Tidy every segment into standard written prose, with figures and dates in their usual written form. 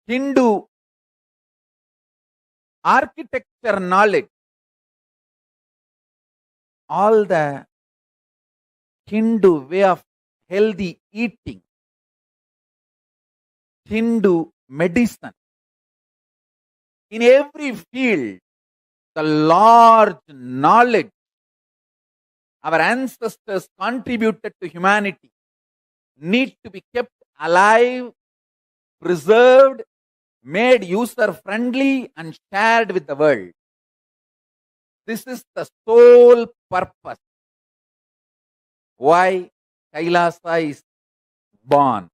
Hindu architecture knowledge, all the Hindu way of healthy eating, Hindu medicine, in every field, the large knowledge our ancestors contributed to humanity need to be kept alive, preserved, made user-friendly, and shared with the world. This is the sole purpose why Kailasa is born.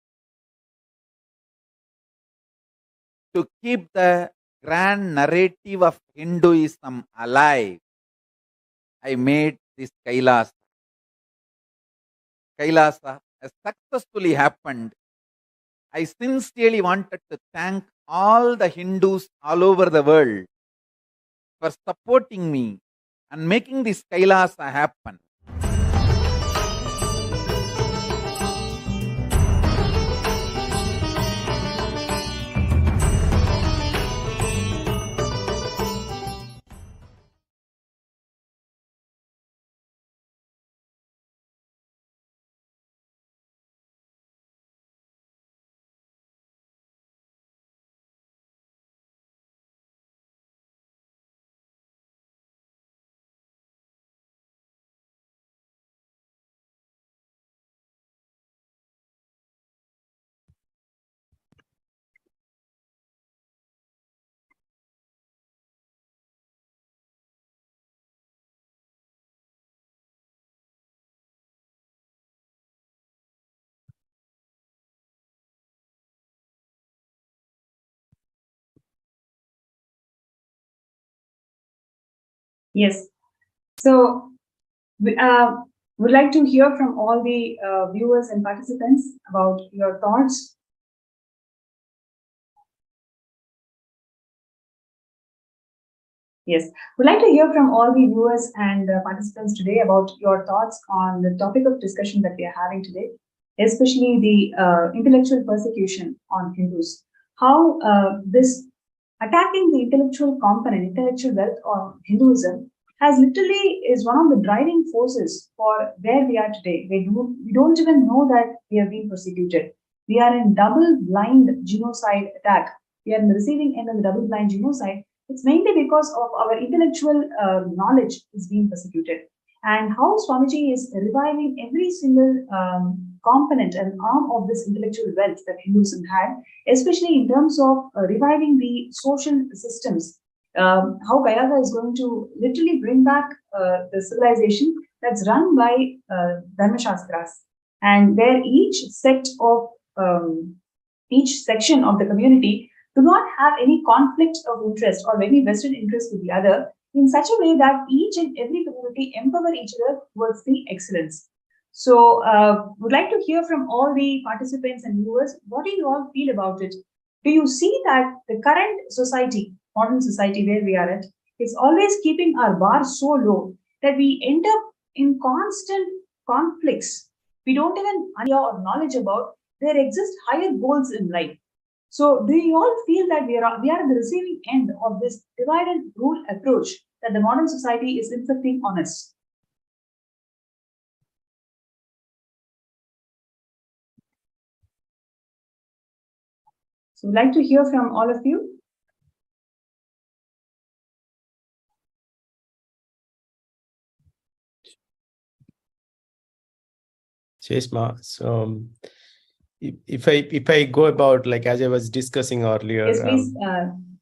To keep the grand narrative of Hinduism alive, I made this Kailasa. Kailasa has successfully happened. I sincerely wanted to thank all the Hindus all over the world for supporting me and making this Kailasa happen. Yes. So we would like to hear from all the viewers and participants about your thoughts. Yes, we'd like to hear from all the viewers and participants today about your thoughts on the topic of discussion that we are having today, especially the intellectual persecution on Hindus. How this attacking the intellectual component, intellectual wealth of Hinduism has literally is one of the driving forces for where we are today. We don't even know that we are being persecuted. We are in double blind genocide attack. We are in the receiving end of the double blind genocide. It's mainly because of our intellectual knowledge is being persecuted. And how Swamiji is reviving every single component and arm of this intellectual wealth that Hinduism had, especially in terms of reviving the social systems. How Kayasa is going to literally bring back the civilization that's run by Dharma Shastras, and where each section of the community do not have any conflict of interest or any vested interest with the other in such a way that each and every community empower each other towards the excellence. So, would like to hear from all the participants and viewers. What do you all feel about it? Do you see that the current society, modern society where we are at, is always keeping our bar so low that we end up in constant conflicts? We don't even idea or knowledge about there exist higher goals in life. So, do you all feel that we are at the receiving end of this divide and rule approach that the modern society is inflicting on us? So, we'd like to hear from all of you. Cheshma, so if I go about, like, as I was discussing earlier. Yes, please.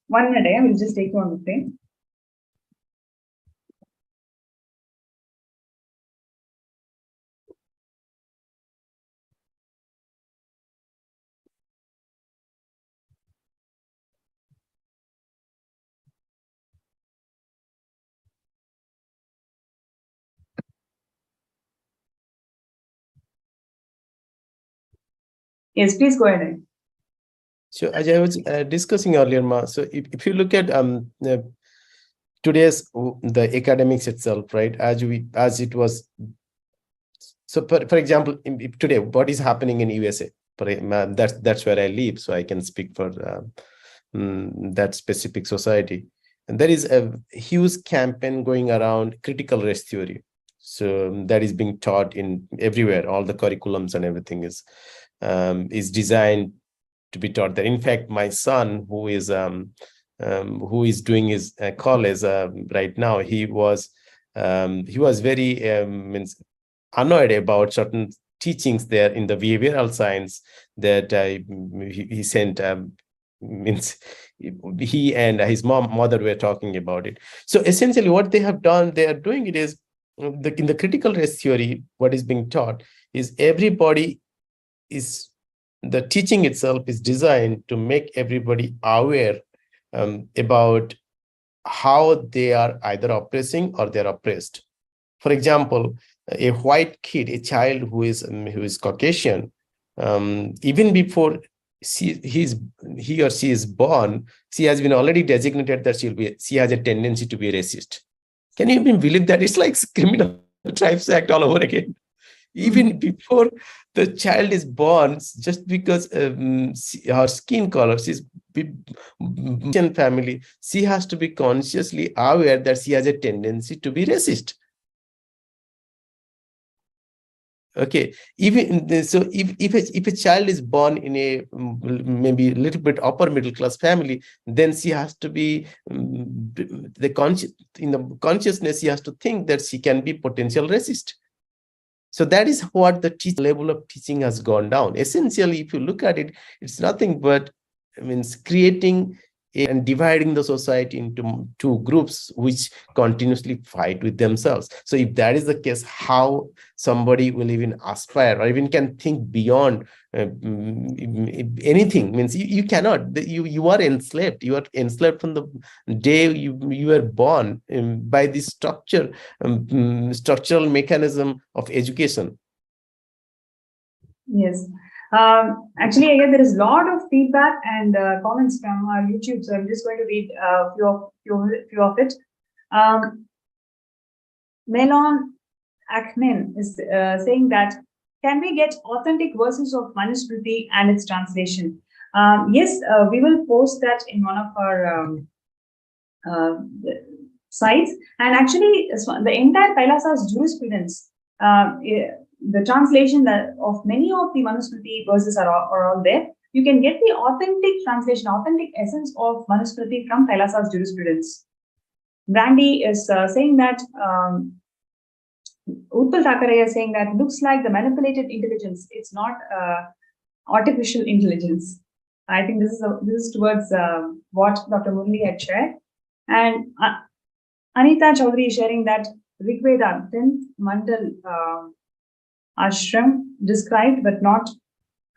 1 minute, I will just take you on the frame. Yes, please go ahead. So as I was discussing earlier, Ma, so if you look at today's the academics itself, right? As it was. So for example, today, what is happening in USA? That's where I live, so I can speak for that specific society. And there is a huge campaign going around critical race theory. So that is being taught in everywhere. All the curriculums and everything is designed to be taught there. In fact, my son, who is doing his college right now, he was very annoyed about certain teachings there in the behavioral science that he sent. Means he and his mother were talking about it. So essentially, what they have done, they are doing it is in the critical race theory. What is being taught is everybody is the teaching itself is designed to make everybody aware about how they are either oppressing or they are oppressed. For example, a white kid, a child who is Caucasian, even before he or she is born, she has been already designated that she has a tendency to be racist. Can you even believe that? It's like Criminal Tribes Act all over again. Even before the child is born, just because her skin color, she's family, she has to be consciously aware that she has a tendency to be racist. Okay, so if a child is born in a maybe a little bit upper middle class family, then she has to be in the consciousness, she has to think that she can be potential racist. So that is what the level of teaching has gone down. Essentially, if you look at it, it's nothing but creating and dividing the society into two groups which continuously fight with themselves. So if that is the case, how somebody will even aspire or even can think beyond anything? Means you cannot. You are enslaved. You are enslaved from the day you were born by this structural mechanism of education. Yes. Actually, again, there is a lot of feedback and comments from our YouTube, so I'm just going to read a few of it. Melon Akmin is saying that, can we get authentic verses of Manusmriti and its translation? Yes, we will post that in one of our sites. And actually, the entire Kailasa's jurisprudence, the translation of many of the Manusmriti verses are all there. You can get the authentic translation, authentic essence of Manusmriti from Kailasa's jurisprudence. Brandy is saying that, Utpal Thakare is saying that, looks like the manipulated intelligence. It's not artificial intelligence. I think this is towards what Dr. Murli had shared. And Anita Chaudhary is sharing that Rigveda, 10th Mandal ashram described, but not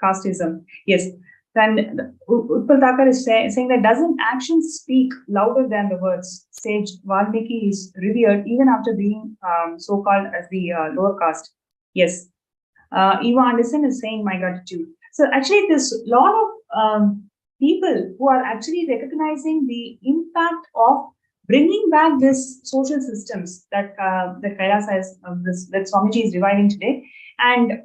casteism. Yes. Then Utpal Thakar is saying that, doesn't actions speak louder than the words? Sage Valmiki is revered even after being so-called as the lower caste. Yes. Eva Anderson is saying, my gratitude. So actually, there's a lot of people who are actually recognizing the impact of bringing back this social systems that Kailasa is, that Swamiji is reviving today. And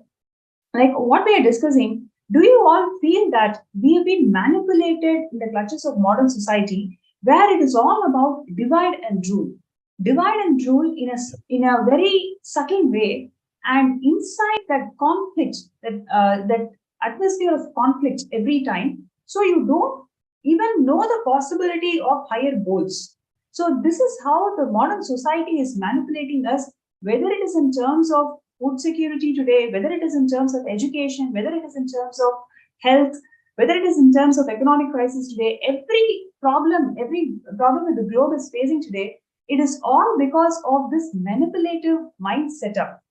like what we are discussing, do you all feel that we have been manipulated in the clutches of modern society, where it is all about divide and rule? Divide and rule in a very subtle way, and inside that conflict, that atmosphere of conflict every time, so you don't even know the possibility of higher goals. So this is how the modern society is manipulating us, whether it is in terms of food security today, whether it is in terms of education, whether it is in terms of health, whether it is in terms of economic crisis today. Every problem that the globe is facing today, it is all because of this manipulative mind setup.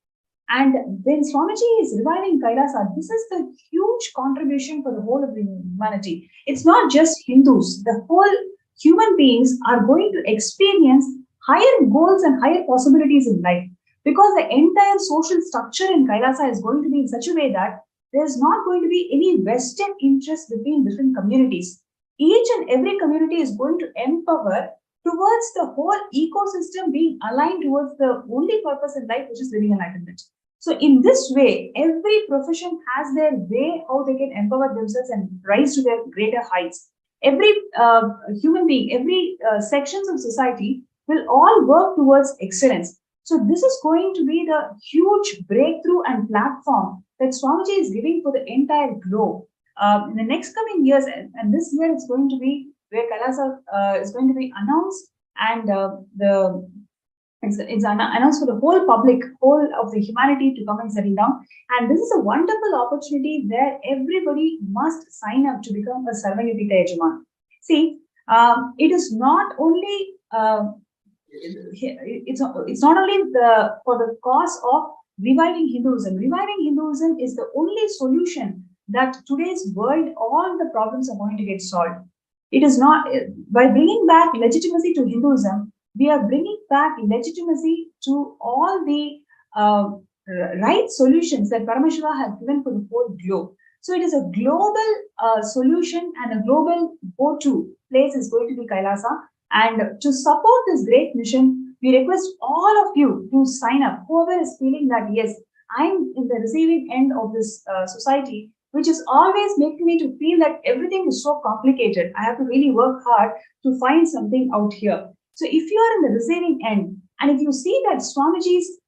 And when Swamiji is reviving Kailasa, this is the huge contribution for the whole of the humanity. It's not just Hindus. The whole human beings are going to experience higher goals and higher possibilities in life, because the entire social structure in Kailasa is going to be in such a way that there's not going to be any vested interest between different communities. Each and every community is going to empower towards the whole ecosystem being aligned towards the only purpose in life, which is living enlightenment. So in this way, every profession has their way how they can empower themselves and rise to their greater heights. every human being, every sections of society will all work towards excellence. So this is going to be the huge breakthrough and platform that Swamiji is giving for the entire globe. In the next coming years, and this year it's going to be where Kailasa is going to be announced, and it's announced for the whole public, whole of the humanity to come and settle down. And this is a wonderful opportunity where everybody must sign up to become a Sarvanyapita Yajaman. See, it is not only it's not only for the cause of reviving Hinduism. Reviving Hinduism is the only solution that today's world, all the problems are going to get solved. It is not by bringing back legitimacy to Hinduism. We are bringing back legitimacy to all the right solutions that Paramashiva has given for the whole globe. So it is a global solution, and a global go-to place is going to be Kailasa. And to support this great mission, we request all of you to sign up. Whoever is feeling that, yes, I'm in the receiving end of this society, which is always making me to feel that everything is so complicated. I have to really work hard to find something out here. So if you are in the receiving end, and if you see that Swamiji's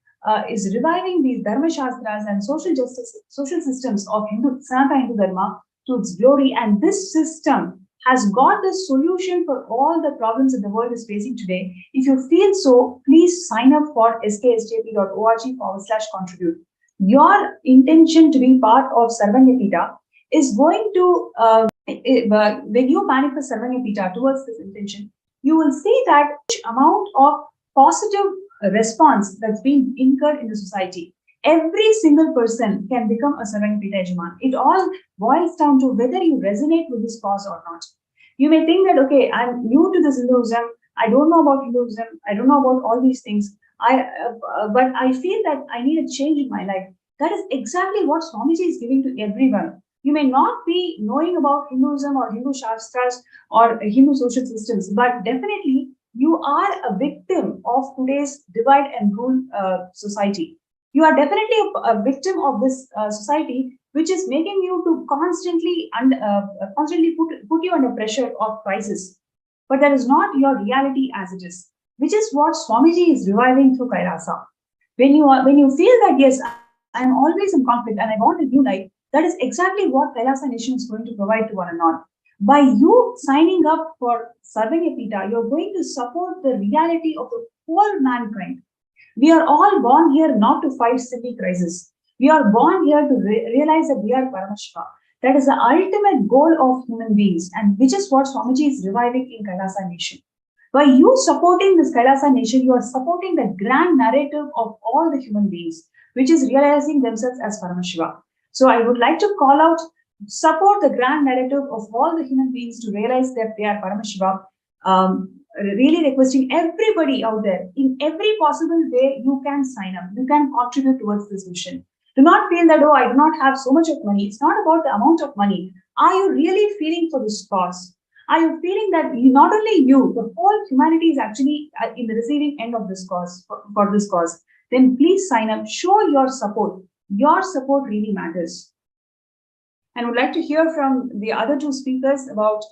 is reviving these Dharma Shastras and social justice, social systems of Sanatana Hindu Dharma to its glory, and this system has got the solution for all the problems that the world is facing today. If you feel so, please sign up for sksjp.org/contribute. Your intention to be part of Sarvanyapita is going to, when you manifest Sarvanyapita towards this intention, you will see that amount of positive response that's being incurred in the society. Every single person can become a Sarvanyapita Yajaman. It all boils down to whether you resonate with this cause or not. You may think that, okay, I'm new to this Hinduism, I don't know about Hinduism, I don't know about all these things, but I feel that I need a change in my life. That is exactly what Swamiji is giving to everyone. You may not be knowing about Hinduism or Hindu Shastras or Hindu social systems, but definitely you are a victim of today's divide and rule society. You are definitely a victim of this society, which is making you to constantly put you under pressure of crisis. But that is not your reality as it is, which is what Swamiji is reviving through Kailasa. When you feel that, yes, I am always in conflict and I want a new life, that is exactly what Kailasa Nation is going to provide to one and all. By you signing up for Sarvanyapita, you're going to support the reality of the whole mankind. We are all born here not to fight silly crises. We are born here to realize that we are Paramashiva. That is the ultimate goal of human beings, and which is what Swamiji is reviving in Kailasa Nation. By you supporting this Kailasa Nation, you are supporting the grand narrative of all the human beings, which is realizing themselves as Paramashiva. So I would like to call out, support the grand narrative of all the human beings to realize that they are Paramashiva. Really requesting everybody out there, in every possible way, you can sign up, you can contribute towards this mission. Do not feel that, oh, I do not have so much of money. It's not about the amount of money. Are you really feeling for this cause? Are you feeling that not only you, the whole humanity is actually in the receiving end of this cause, for this cause? Then please sign up, show your support. Your support really matters. And would like to hear from the other two speakers about,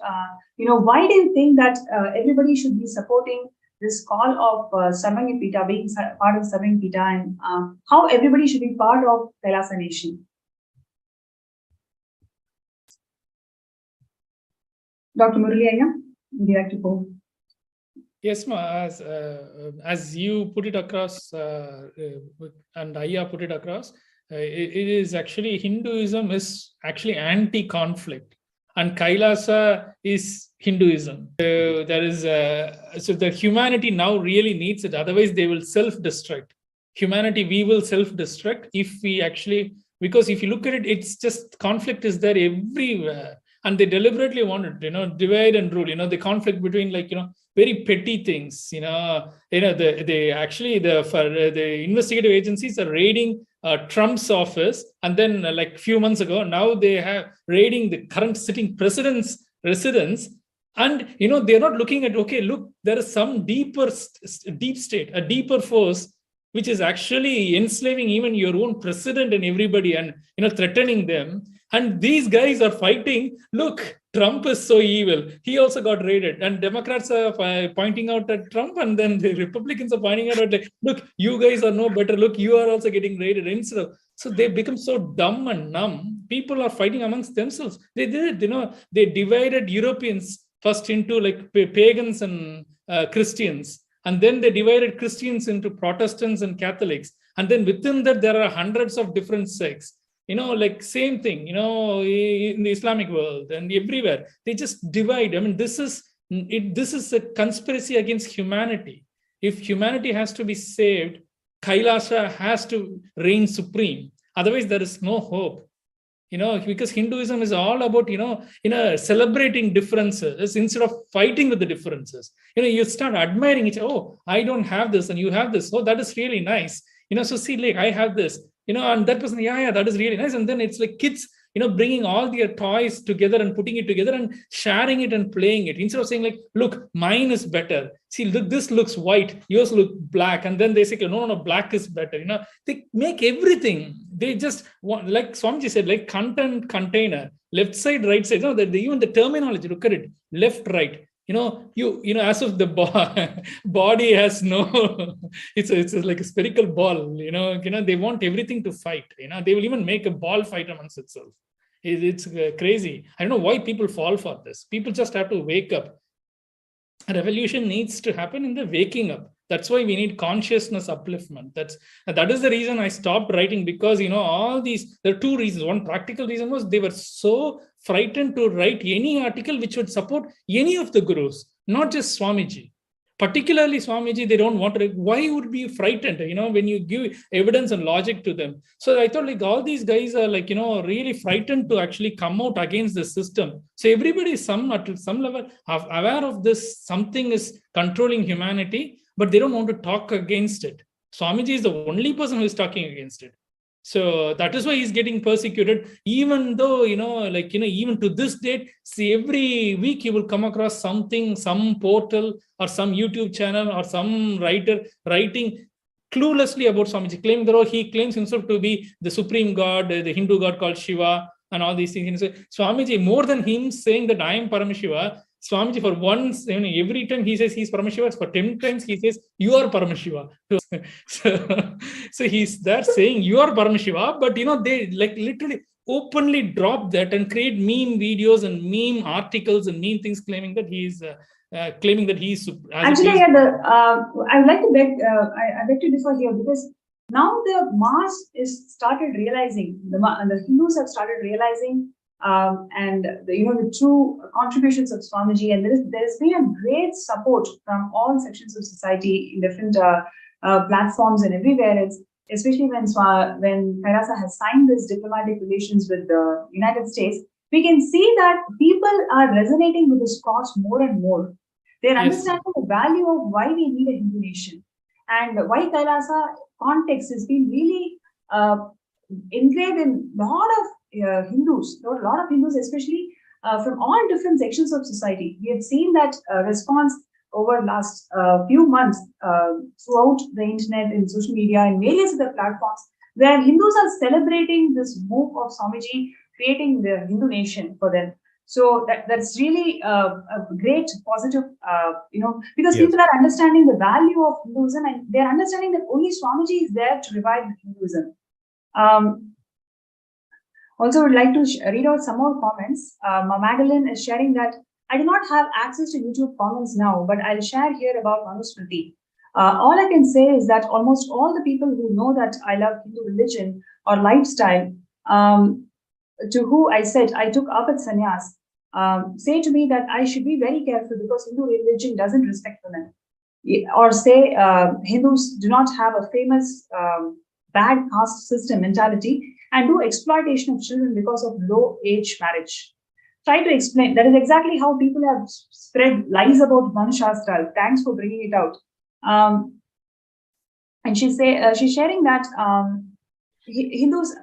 why do you think that everybody should be supporting this call of Sarvanyapita, being part of Sarvanyapita, and how everybody should be part of Kailasa Nation? Dr. Murali Ayya, would you like to go? Yes, ma. As you put it across, and Ayya put it across, it is actually, Hinduism is actually anti-conflict, and Kailasa is Hinduism. There is so the humanity now really needs it. Otherwise, they will self-destruct. Humanity, we will self-destruct if we actually, because if you look at it, it's just conflict is there everywhere, and they deliberately want it, divide and rule. The conflict between very petty things. They actually the investigative agencies are raiding Trump's office, and then like few months ago, now they have raiding the current sitting president's residence, and they're not looking at, okay, look, there is some deep state, a deeper force which is actually enslaving even your own president and everybody, and threatening them. And these guys are fighting. Look, Trump is so evil. He also got raided. And Democrats are pointing out at Trump, and then the Republicans are pointing out at, look, you guys are no better. Look, you are also getting raided. Instead of, so they become so dumb and numb. People are fighting amongst themselves. They did, they divided Europeans first into like pagans and Christians. And then they divided Christians into Protestants and Catholics. And then within that, there are hundreds of different sects. Like same thing, in the Islamic world and everywhere. They just divide. I mean, this is a conspiracy against humanity. If humanity has to be saved, Kailasa has to reign supreme. Otherwise, there is no hope. Because Hinduism is all about, celebrating differences instead of fighting with the differences. You start admiring each other. Oh, I don't have this and you have this. Oh, that is really nice. So see, like, I have this, and that person, yeah, that is really nice. And then it's like kids, bringing all their toys together and putting it together and sharing it and playing it. Instead of saying like, look, mine is better. See, look, this looks white, yours look black. And then they say, no, black is better. They make everything. They just want, like Swamiji said, like content container, left side, right side. Even the terminology, look at it, left, right. As if the body has no, it's like a spherical ball, they want everything to fight, they will even make a ball fight amongst itself. It's crazy. I don't know why people fall for this. People just have to wake up. A revolution needs to happen in the waking up. That's why we need consciousness upliftment. That is the reason I stopped writing, because all these, there are two reasons. One practical reason was they were so frightened to write any article which would support any of the gurus, not just Swamiji. Particularly Swamiji, they don't want to. Why would be frightened, when you give evidence and logic to them? So I thought like all these guys are like, really frightened to actually come out against the system. So everybody is at some level aware of this, something is controlling humanity, but they don't want to talk against it. Swamiji is the only person who is talking against it. So that is why he's getting persecuted, even though, even to this date, see, every week you will come across something, some portal or some YouTube channel or some writer writing cluelessly about Swamiji, claiming that he claims himself to be the supreme god, the Hindu god called Shiva and all these things. So Swamiji, more than him saying that I am Paramashiva, Swamiji, for once, every time he says he's Paramashiva, for 10 times he says, you are Paramashiva. So he's there saying, you are Paramashiva, but, they like literally openly drop that and create meme videos and meme articles and meme things claiming that he's actually, I would like to beg, I beg to differ here, because now the mass is started realizing, the Hindus have started realizing, and the true contributions of Swamiji, and there has been a great support from all sections of society in different platforms and everywhere. It's especially when Kailasa has signed this diplomatic relations with the United States, we can see that people are resonating with this cause more and more. They're understanding the value of why we need a Hindu nation, and why Kailasa context has been really engraved in a lot of Hindus, especially from all different sections of society. We have seen that response over the last few months throughout the internet and social media and various other platforms, where Hindus are celebrating this move of Swamiji, creating the Hindu nation for them. So that's really a great positive, because people are understanding the value of Hinduism, and they're understanding that only Swamiji is there to revive Hinduism. Also, I would like to read out some more comments. Magdalene is sharing that I do not have access to YouTube comments now, but I'll share here about Manusmriti. All I can say is that almost all the people who know that I love Hindu religion or lifestyle, to who I said I took up at sannyas, say to me that I should be very careful because Hindu religion doesn't respect women. Or say Hindus do not have a famous bad caste system mentality and do exploitation of children because of low age marriage. Try to explain. That is exactly how people have spread lies about Manashastra. Thanks for bringing it out. And she's sharing that Hindus.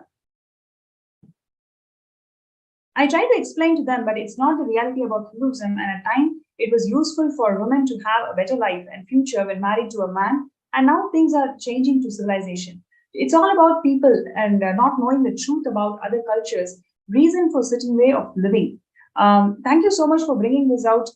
I try to explain to them, but it's not the reality about Hinduism. And at times, it was useful for women to have a better life and future when married to a man and now things are changing to civilization. It's all about people and not knowing the truth about other cultures, reason for certain way of living. Thank you so much for bringing this out,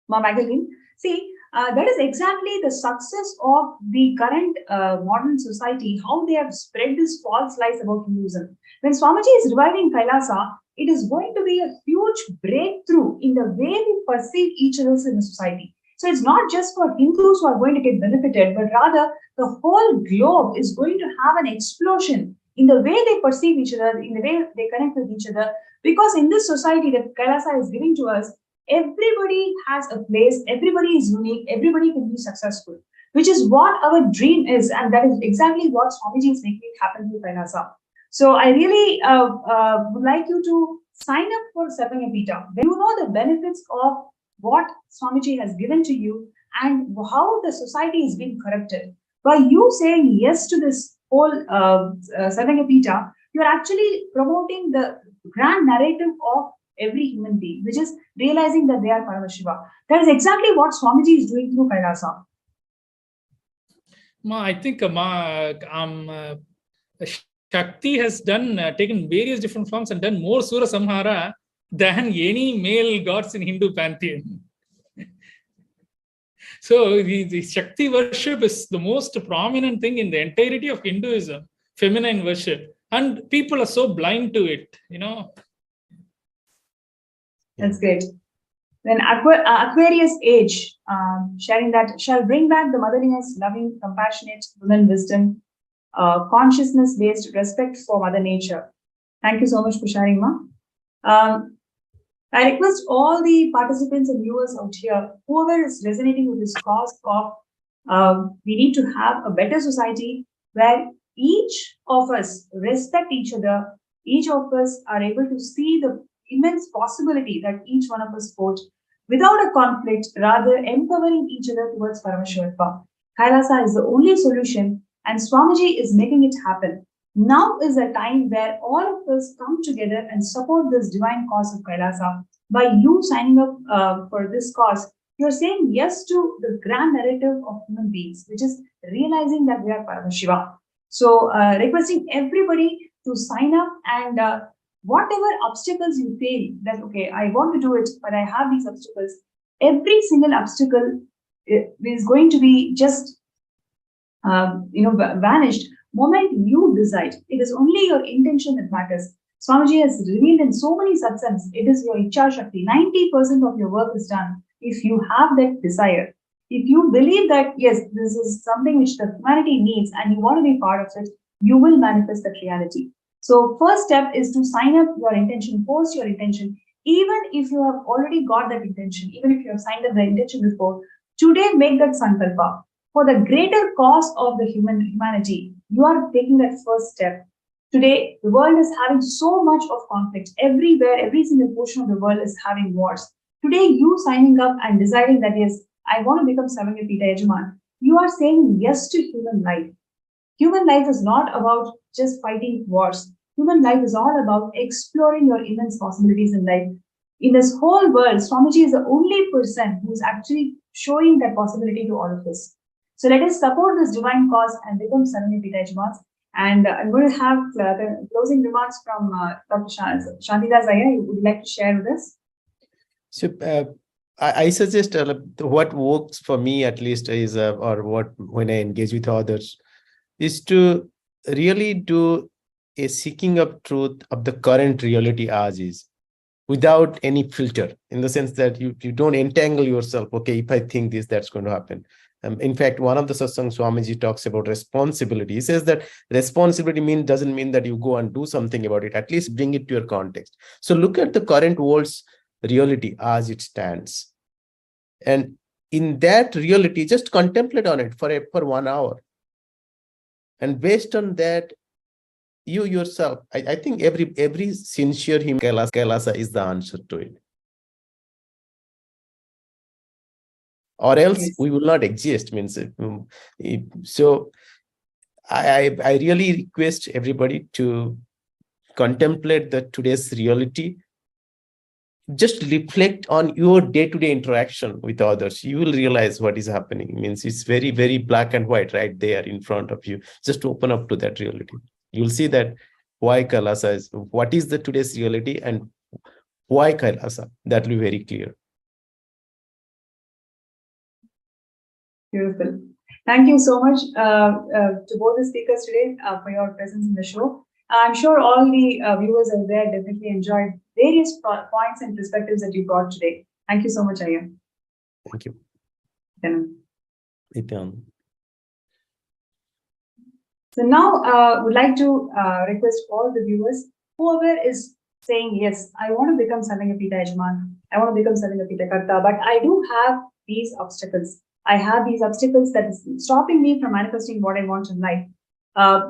Magdalene. See, that is exactly the success of the current modern society, how they have spread this false lies about Hinduism. When Swamiji is reviving Kailasa, it is going to be a huge breakthrough in the way we perceive each other in the society. So it's not just for Hindus who are going to get benefited, but rather the whole globe is going to have an explosion in the way they perceive each other, in the way they connect with each other. Because in this society that Kailasa is giving to us, everybody has a place, everybody is unique, everybody can be successful, which is what our dream is, and that is exactly what Swamiji is making it happen with Kailasa. So I really would like you to sign up for Sarvagapita. When you know the benefits of what Swamiji has given to you and how the society is being corrupted, by you saying yes to this whole Sarvagapita, you are actually promoting the grand narrative of every human being, which is realizing that they are Paramashiva. That is exactly what Swamiji is doing through Kailasa. I think Shakti has done taken various different forms and done more Sura Samhara than any male gods in Hindu pantheon. So the Shakti worship is the most prominent thing in the entirety of Hinduism, feminine worship, and people are so blind to it, That's great. Then Aquarius age, sharing that shall bring back the motherliness, loving, compassionate, women wisdom, consciousness-based respect for Mother Nature. Thank you so much for sharing, Ma. I request all the participants and viewers out here, whoever is resonating with this cause of we need to have a better society where each of us respect each other, each of us are able to see the immense possibility that each one of us hold without a conflict, rather empowering each other towards Paramashivam. Kailasa is the only solution, and Swamiji is making it happen. Now is the time where all of us come together and support this divine cause of Kailasa. By you signing up for this cause, you're saying yes to the grand narrative of human beings, which is realizing that we are Paramashiva. So, requesting everybody to sign up, and whatever obstacles you feel that, okay, I want to do it, but I have these obstacles, every single obstacle is going to be just, vanished moment you decide. It is only your intention that matters. Swamiji has revealed in so many satsangs, it is your Icha Shakti. 90% of your work is done if you have that desire. If you believe that, yes, this is something which the humanity needs and you want to be part of it, you will manifest that reality. So first step is to sign up your intention, post your intention. Even if you have already got that intention, even if you have signed up the intention before, today make that sankalpa. For the greater cause of the humanity, you are taking that first step. Today, the world is having so much of conflict. Everywhere, every single portion of the world is having wars. Today, you signing up and deciding that, yes, I want to become Sarvagapita Yajaman, you are saying yes to human life. Human life is not about just fighting wars. Human life is all about exploring your immense possibilities in life. In this whole world, Swamiji is the only person who is actually showing that possibility to all of us. So let us support this divine cause and become Sarvagapita Yajamans. And I'm going to have the closing remarks from Dr. Shantidas Iyer. Would you like to share with us? So I suggest what works for me at least is, or what when I engage with others, is to really do a seeking of truth of the current reality as is, without any filter, in the sense that you don't entangle yourself. Okay, if I think this, that's going to happen. In fact, one of the satsangs, Swamiji talks about responsibility. He says that responsibility doesn't mean that you go and do something about it. At least bring it to your context. So look at the current world's reality as it stands. And in that reality, just contemplate on it for 1 hour. And based on that, you yourself, I think every sincere human, Kailasa is the answer to it. Or else we will not exist. So I really request everybody to contemplate today's reality just reflect on your day-to-day interaction with others. You will realize what is happening. It means it's very, very black and white right there in front of you. Just open up to that reality. You'll see that why Kailasa is, what is the today's reality and why Kailasa. That will be very clear. Beautiful. Thank you so much to both the speakers today for your presence in the show. I'm sure all the viewers out there definitely enjoyed various points and perspectives that you brought today. Thank you so much, Ayya. Thank you. Nithyananda. So now would like to request all the viewers, whoever is saying, yes, I want to become Sarvangapita Yajman, I want to become Sarvangapita Karta, but I do have these obstacles. I have these obstacles that is stopping me from manifesting what I want in life.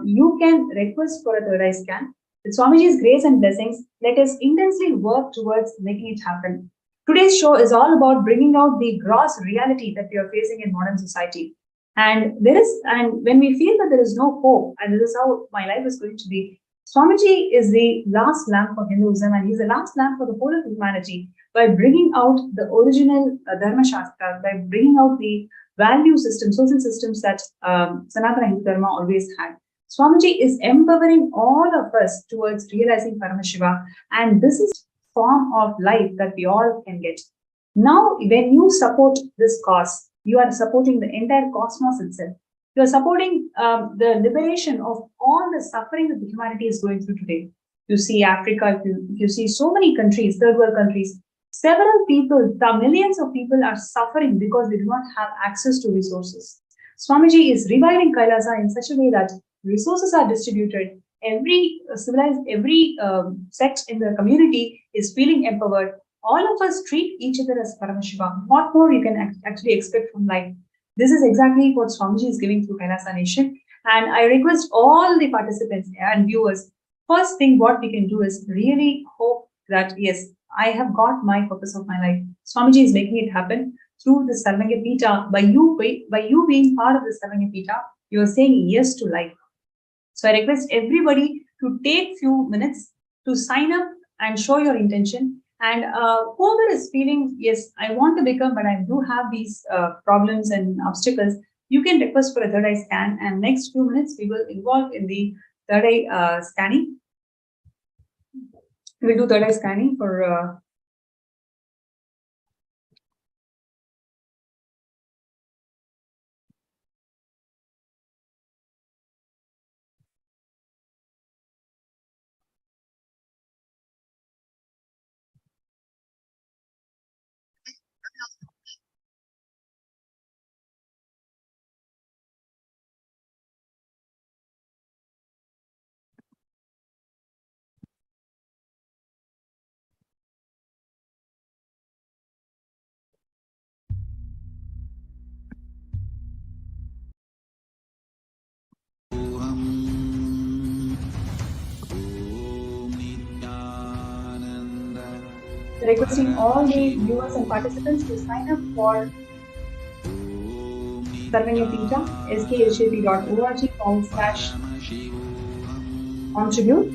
You can request for a third eye scan. With Swamiji's grace and blessings, let us intensely work towards making it happen. Today's show is all about bringing out the gross reality that we are facing in modern society. And when we feel that there is no hope, and this is how my life is going to be, Swamiji is the last lamp for Hinduism, and he's the last lamp for the whole of humanity by bringing out the original Dharma Shastra, by bringing out the value system, social systems that Sanatana Hindu Dharma always had. Swamiji is empowering all of us towards realizing Paramashivam, and this is form of life that we all can get. Now, when you support this cause, you are supporting the entire cosmos itself. You are supporting the liberation of all the suffering that the humanity is going through today. You see Africa, you see so many countries, third world countries, several people, the millions of people are suffering because they do not have access to resources. Swamiji is reviving Kailasa in such a way that resources are distributed. Every civilized, every sect in the community is feeling empowered. All of us treat each other as Paramashivam. What more you can actually expect from life? This is exactly what Swamiji is giving through Kailasa Nation. And I request all the participants and viewers, first thing what we can do is really hope that, yes, I have got my purpose of my life. Swamiji is making it happen through the Sarvangapita. By you being part of the Sarvangapita, you are saying yes to life. So I request everybody to take few minutes to sign up and show your intention. And whoever is feeling, yes, I want to become, but I do have these problems and obstacles, you can request for a third eye scan. And next few minutes, we will involve in the third eye scanning. We'll do third eye scanning for requesting all the viewers and participants to sign up for Sarvangapita, skshp.org/contribute.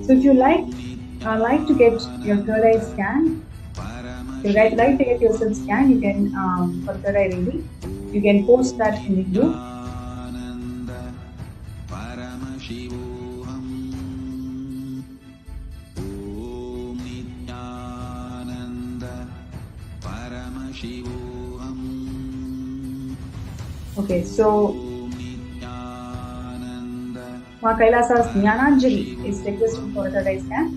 So if you like to get your third eye scan, if you like to get yourself scanned, you can for third eye reading, you can post that in the group. Okay, so Ma Kailasa's Jnananjali is requesting for a third eye scan.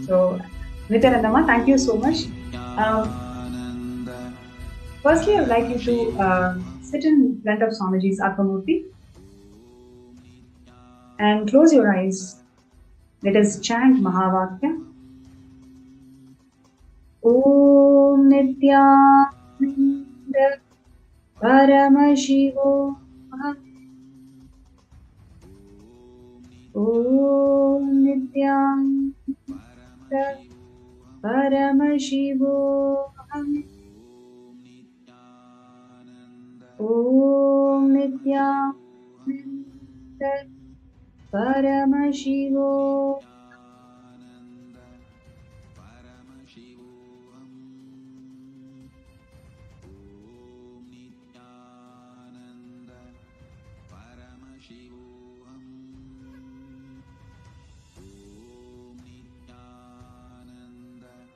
So, Nithyananda, thank you so much. Firstly, I would like you to sit in front of Swamiji's Atmamurti and close your eyes. Let us chant Mahavakya. Om Nithyananda Paramashivam. Om Nithyananda Paramashivam. Om Nithyananda Paramashivam.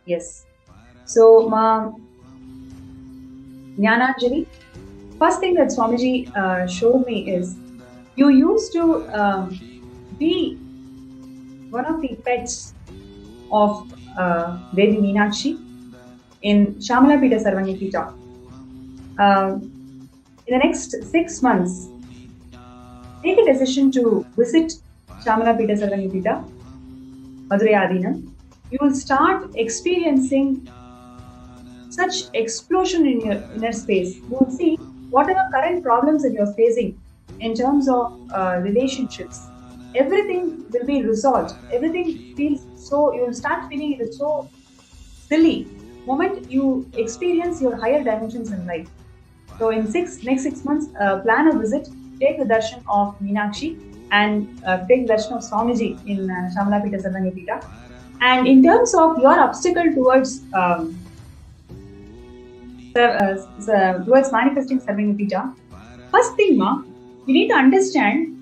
Yes. So, Jnananjali, first thing that Swamiji showed me is you used to be one of the pets of Devi Meenakshi in Shamala Pita Sarvanya Pita. In the next 6 months, take a decision to visit Shamala Pita Sarvanya Pita, Madurai Adinam. You will start experiencing such explosion in your inner space. You will see whatever current problems that you're facing in terms of relationships, everything will be resolved. Everything feels so, you will start feeling it is so silly moment you experience your higher dimensions in life. So in next 6 months, plan a visit, take the darshan of Meenakshi and take the darshan of Swamiji in Shamala Pita Sarvanya Pita. And in terms of your obstacle towards towards manifesting Sarvanya Pita, first thing, you need to understand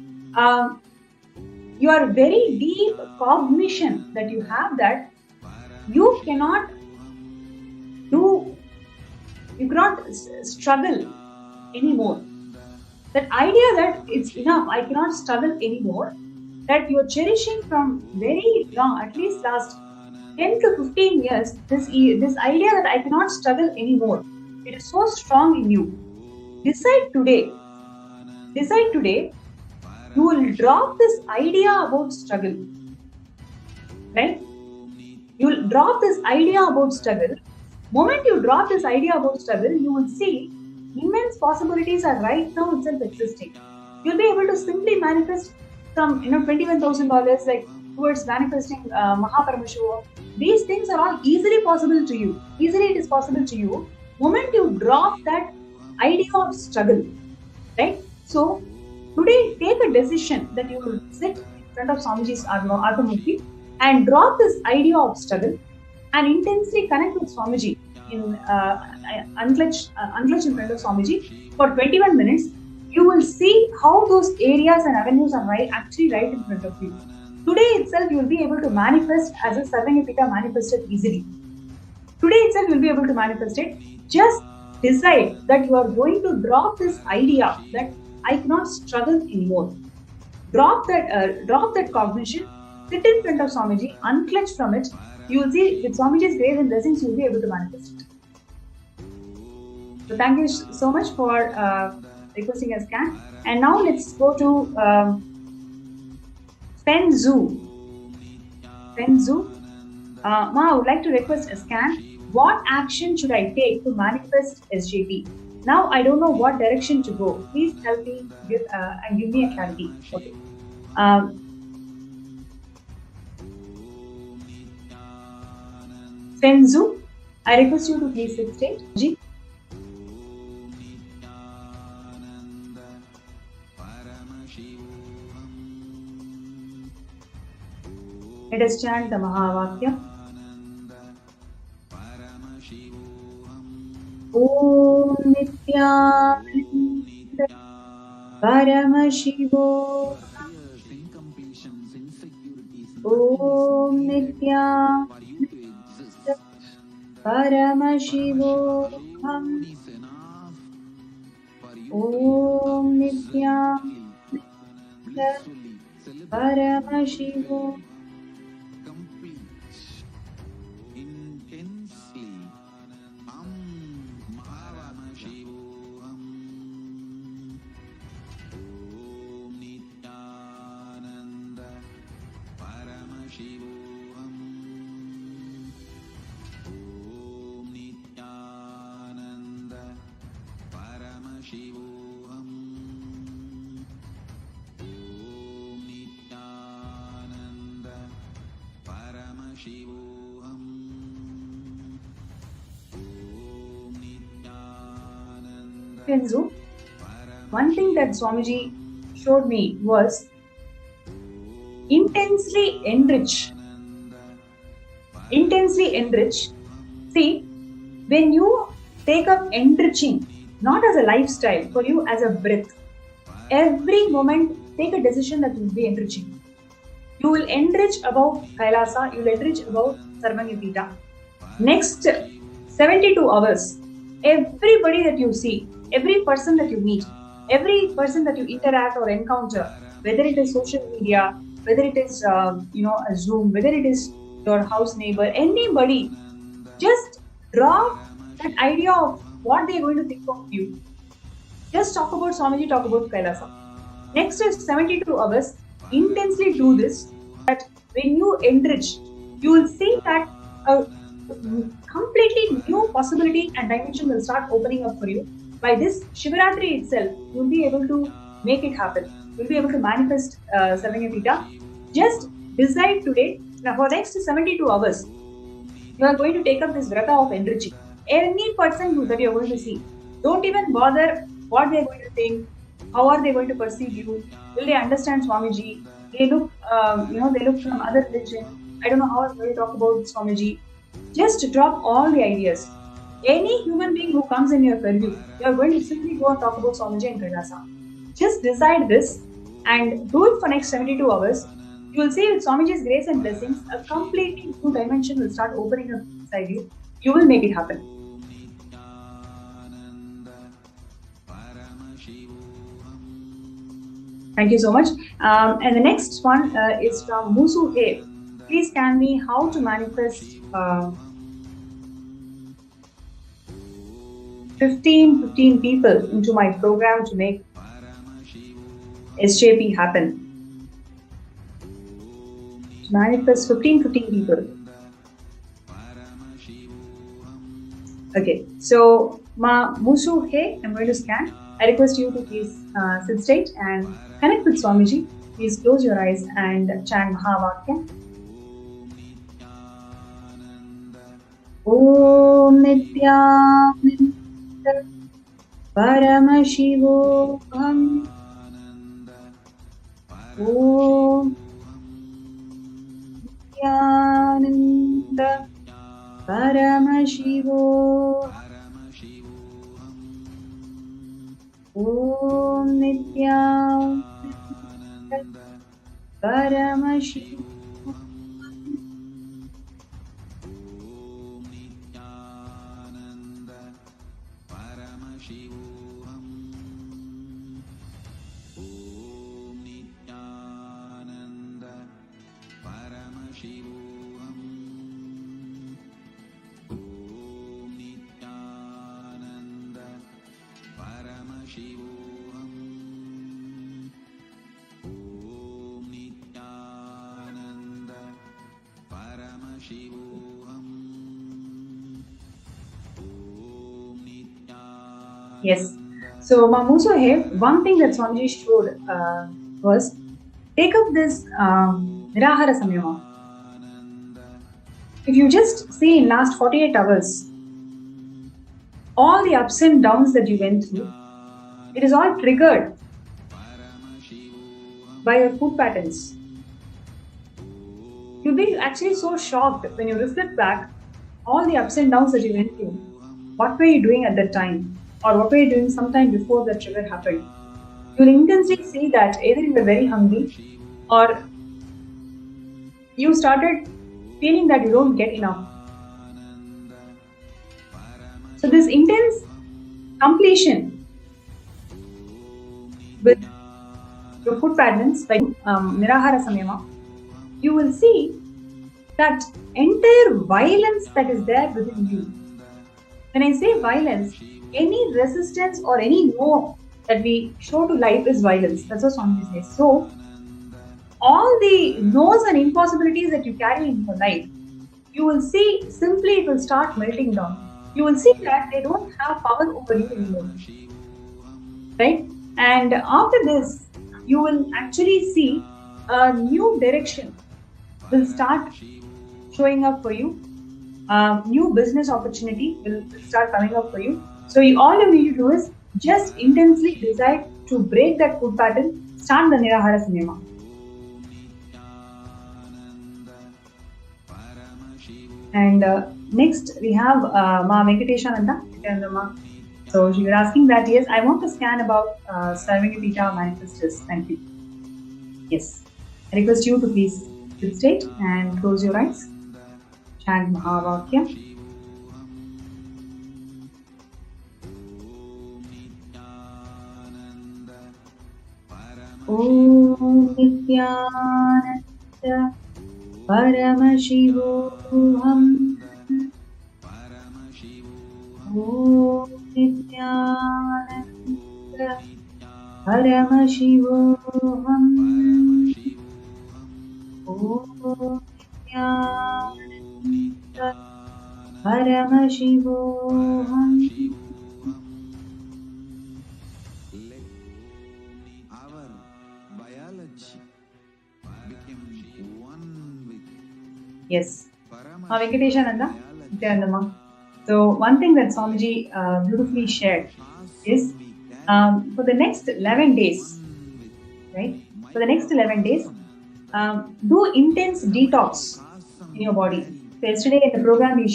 your very deep cognition that you have that you cannot struggle anymore. That idea that it's enough, I cannot struggle anymore, that you're cherishing from very long, at least last 10 to 15 years, this idea that I cannot struggle anymore, it is so strong in you. Decide today, you will drop this idea about struggle, right? You will drop this idea about struggle. Moment you drop this idea about struggle, you will see immense possibilities are right now itself existing. You'll be able to simply manifest some, $21,000 like towards manifesting Paramashivam. These things are all easily possible to you. Easily it is possible to you. Moment you drop that idea of struggle, right? So today take a decision that you will sit in front of Swamiji's Ardhamurti and drop this idea of struggle and intensely connect with Swamiji in unclench in front of Swamiji for 21 minutes. You will see how those areas and avenues are actually right in front of you. Today itself, you will be able to manifest as a Sarvanya Pita manifested easily. Today itself, you will be able to manifest it. Just decide that you are going to drop this idea that I cannot struggle anymore. Drop that cognition. Sit in front of Swamiji, unclench from it. You will see with Swamiji's grace and blessings, you will be able to manifest it. So thank you so much for requesting a scan. And now let's go to Penzu. Ma, I would like to request a scan. What action should I take to manifest SJP? Now I don't know what direction to go. Please help me and give me a clarity. Okay. Penzu, I request you to please sit straight. Ji. Let us chant the Mahavakya. Om Nithyananda Paramashivam. Om Nithyananda Paramashivam. Om Nithyananda Paramashivam. Kenzu, one thing that Swamiji showed me was intensely enrich. Intensely enrich. See, when you take up enriching, not as a lifestyle, for you as a breath, every moment take a decision that will be enriching. You will enrich about Kailasa, you will enrich about Sarvanyapita. Next 72 hours, everybody that you see, every person that you meet, every person that you interact or encounter, whether it is social media, whether it is a Zoom, whether it is your house neighbor, anybody, just drop that idea of what they are going to think of you. Just talk about Swamiji, talk about Kailasa. Next is 72 hours, intensely do this, that when you enrich, you will see that a completely new possibility and dimension will start opening up for you. By this Shivaratri itself, you'll be able to make it happen. You'll be able to manifest Sarvanyapita. Just decide today, now for next 72 hours, you are going to take up this vrata of enriching. Any person that you are going to see, don't even bother what they are going to think, how are they going to perceive you, will they understand Swamiji, they look, they look from other religion, I don't know how I'm going to talk about Swamiji. Just drop all the ideas. Any human being who comes in your purview, you are going to simply go and talk about Swamiji and Kailasa. Just decide this and do it for next 72 hours. You will see with Swamiji's grace and blessings, a completely new dimension will start opening up inside you. You will make it happen. Thank you so much. And the next one is from Musu He. Please tell me how to manifest 15 people into my program to make SJP happen. To manifest 15 people. Okay, so Musu He, I'm going to scan. I request you to please sit straight and connect with Swamiji. Please close your eyes and chant Bhava. Om Nithyananda Paramashivam. Om Nithyananda Paramashivam. Om Nithyananda Paramashivam. Yes. So, Musu He, one thing that Swamiji showed was take up this Nirahara Samyama. If you just see in last 48 hours, all the ups and downs that you went through, it is all triggered by your food patterns. You'll be actually so shocked when you reflect back all the ups and downs that you went through. What were you doing at that time? Or what were you doing sometime before the trigger happened? You'll intensely see that either you were very hungry or you started feeling that you don't get enough. So this intense completion with your food patterns like Nirahara Samyama, you will see that entire violence that is there within you. When I say violence, any resistance or any no that we show to life is violence. That's what Swamiji says. So, all the no's and impossibilities that you carry in your life, you will see simply it will start melting down. You will see that they don't have power over you anymore. right? And after this, you will actually see a new direction will start showing up for you. New business opportunity will start coming up for you. So all you need to do is just intensely decide to break that food pattern, start the Nirahara cinema. And next we have Ma Venkateshananda. So you were asking that, yes, I want to scan about Sarvagapita manifestors. Thank you. Yes. I request you to please sit straight and close your eyes. Chant Mahavakya. Om Nithyananda Paramashivam. Om Nithyananda Paramashivam. Om Nithyananda Paramashivam. Our biology became one with Yes. Venkateshananda, Nithyananda. So one thing that Swamiji beautifully shared is for the next 11 days, right? For the next 11 days, do intense detox in your body. So yesterday in the program we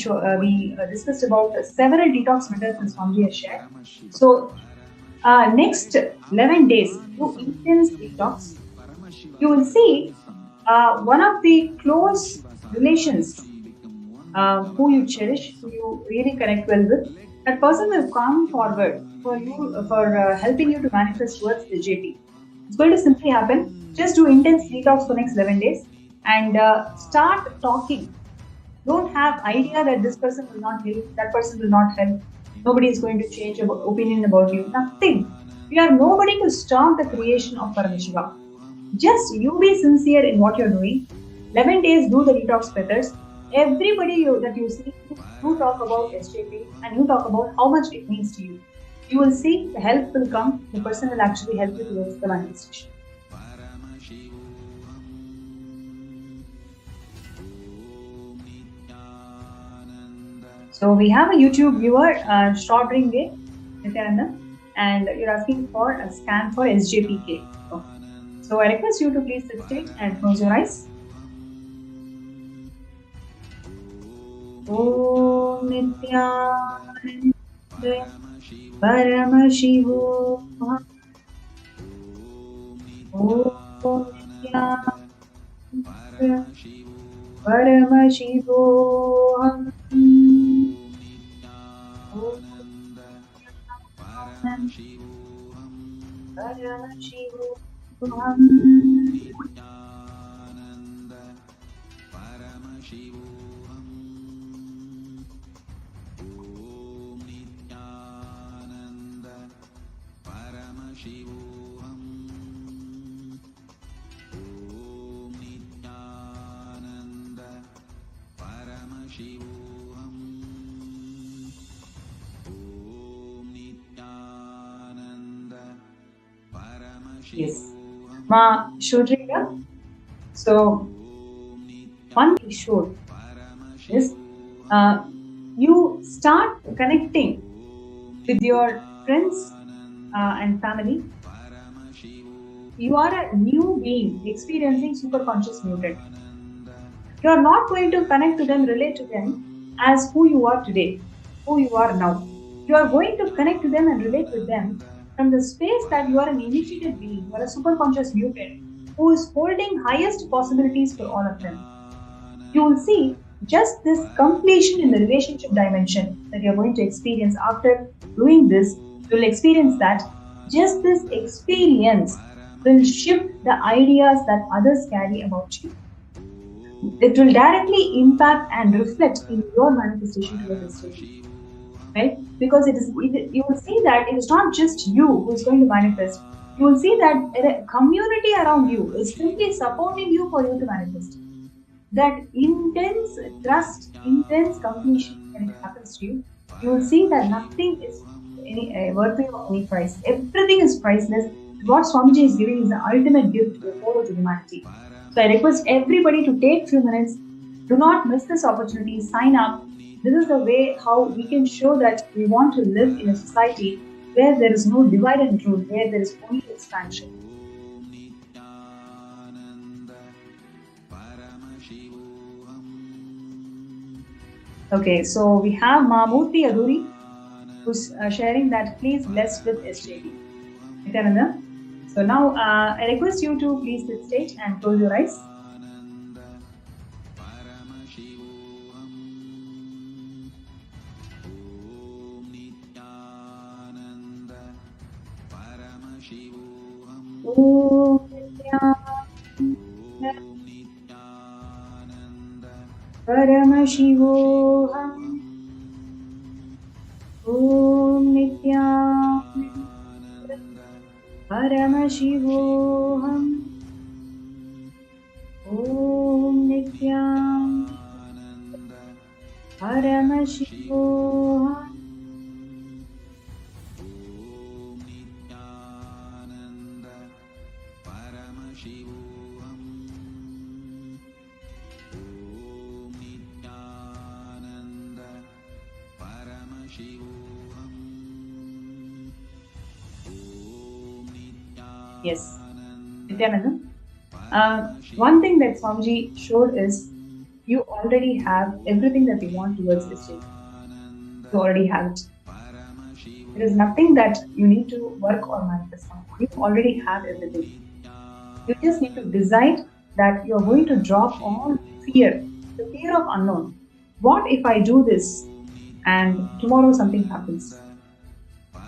discussed about several detox methods that Swamiji has shared. So next 11 days, do intense detox. You will see one of the close relations who you cherish, who you really connect well with, that person will come forward for you, for helping you to manifest towards the JP. It's going to simply happen. Just do intense detox for next 11 days and start talking. Don't have idea that this person will not help, that person will not help. Nobody is going to change your opinion about you. Nothing. You are nobody to stop the creation of Paramashivam. Just you be sincere in what you're doing. 11 days, do the detox methods. Everybody that you see, you talk about SJP and you talk about how much it means to you. You will see the help will come, the person will actually help you towards the manifestation. So we have a YouTube viewer, Shrodringe, Nithyananda, and you're asking for a scan for SJPK. So I request you to please sit straight and close your eyes. Om Nithyananda Paramashivam. Om Nithyananda Paramashivam. Om Paramashivam. Yes. Ma Shodrika. So one thing sure is you start connecting with your friends and family. You are a new being experiencing superconscious mutant. You are not going to connect to them, relate to them as who you are today, who you are now. You are going to connect to them and relate with them from the space that you are an initiated being, you are a superconscious mutant who is holding highest possibilities for all of them. You will see just this completion in the relationship dimension that you are going to experience after doing this. You will experience that just this experience will shift the ideas that others carry about you. It will directly impact and reflect in your manifestation to your destiny. Right? Because you will see that it is not just you who is going to manifest. You will see that a community around you is simply supporting you for you to manifest. That intense trust, intense completion when it happens to you, you will see that nothing is worthy of any price. Everything is priceless. What Swamiji is giving is the ultimate gift to the whole of humanity. So I request everybody to take few minutes. Do not miss this opportunity. Sign up. This is the way how we can show that we want to live in a society where there is no divide and rule, where there is only expansion. Okay, so we have Mahmurti Aduri, who's sharing that please bless with SJB. Nithyananda. So now I request you to please sit stage and close your eyes. Paramashivam. Om Nithyananda. Paramashivam. Om Nithyananda. Paramashivam. Yes, Nithyananda. One thing that Swamiji showed is you already have everything that you want towards this stage. You already have it. There is nothing that you need to work or manifest on. You already have everything. You just need to decide that you are going to drop all fear, the fear of unknown. What if I do this and tomorrow something happens?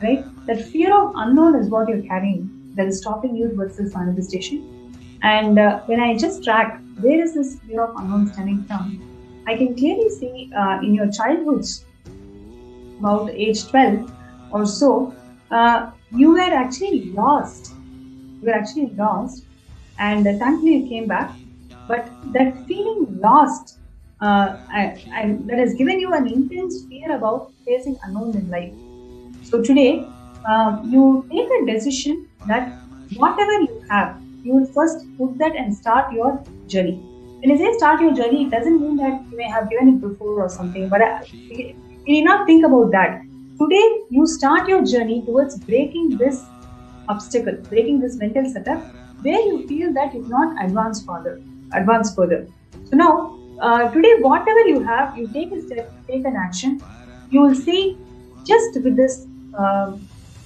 Right? That fear of unknown is what you're carrying that is stopping you towards this manifestation. And when I just track where is this fear of unknown stemming from, I can clearly see in your childhoods, about age 12 or so, you were actually lost. You were actually lost, and thankfully you came back. But that feeling lost, and that has given you an intense fear about facing unknown in life. So today, you take a decision that whatever you have, you will first put that and start your journey. When I say start your journey, it doesn't mean that you may have given it before or something, but you need not think about that. Today, you start your journey towards breaking this obstacle, breaking this mental setup, where you feel that you cannot advance further. So now, today, whatever you have, you take a step, take an action. You will see, just with this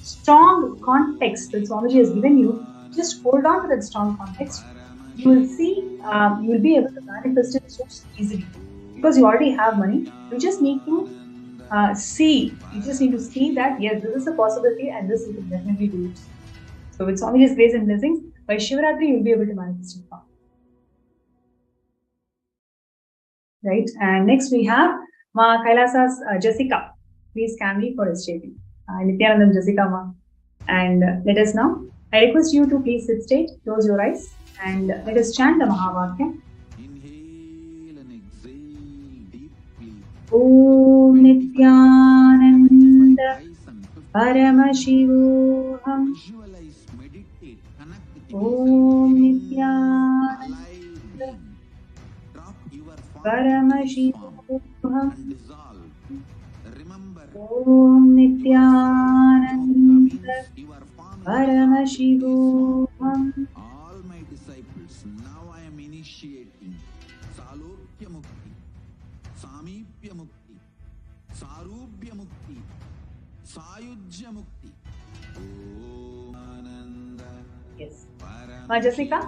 strong context that Swamiji has given you, just hold on to that strong context. You will see, you will be able to manifest it so easily because you already have money. You just need to see. You just need to see that yes, this is a possibility, and this you can definitely do it. So with Swamiji's grace and blessings, by Shivaratri you will be able to manifest it. Right, and next we have Ma Kailasa's Jessica. Please kindly for SJP. Nithyananda Jessica Ma. And let us now. I request you to please sit straight, close your eyes, and let us chant the Mahavakya. Inhale and exhale deeply. Om Nithyananda Paramashivam. Visualize, meditate, connect with Om yourself. Nithyananda Drop your Paramashivam. and dissolve. Remember, Om Nithyananda your form is Paramashivam. all my disciples. Now I am initiating Salokya Mukti, Samipya Mukti, Sarubhya Mukti, Sayujya Mukti. Om Ananda. Yes. Jessica,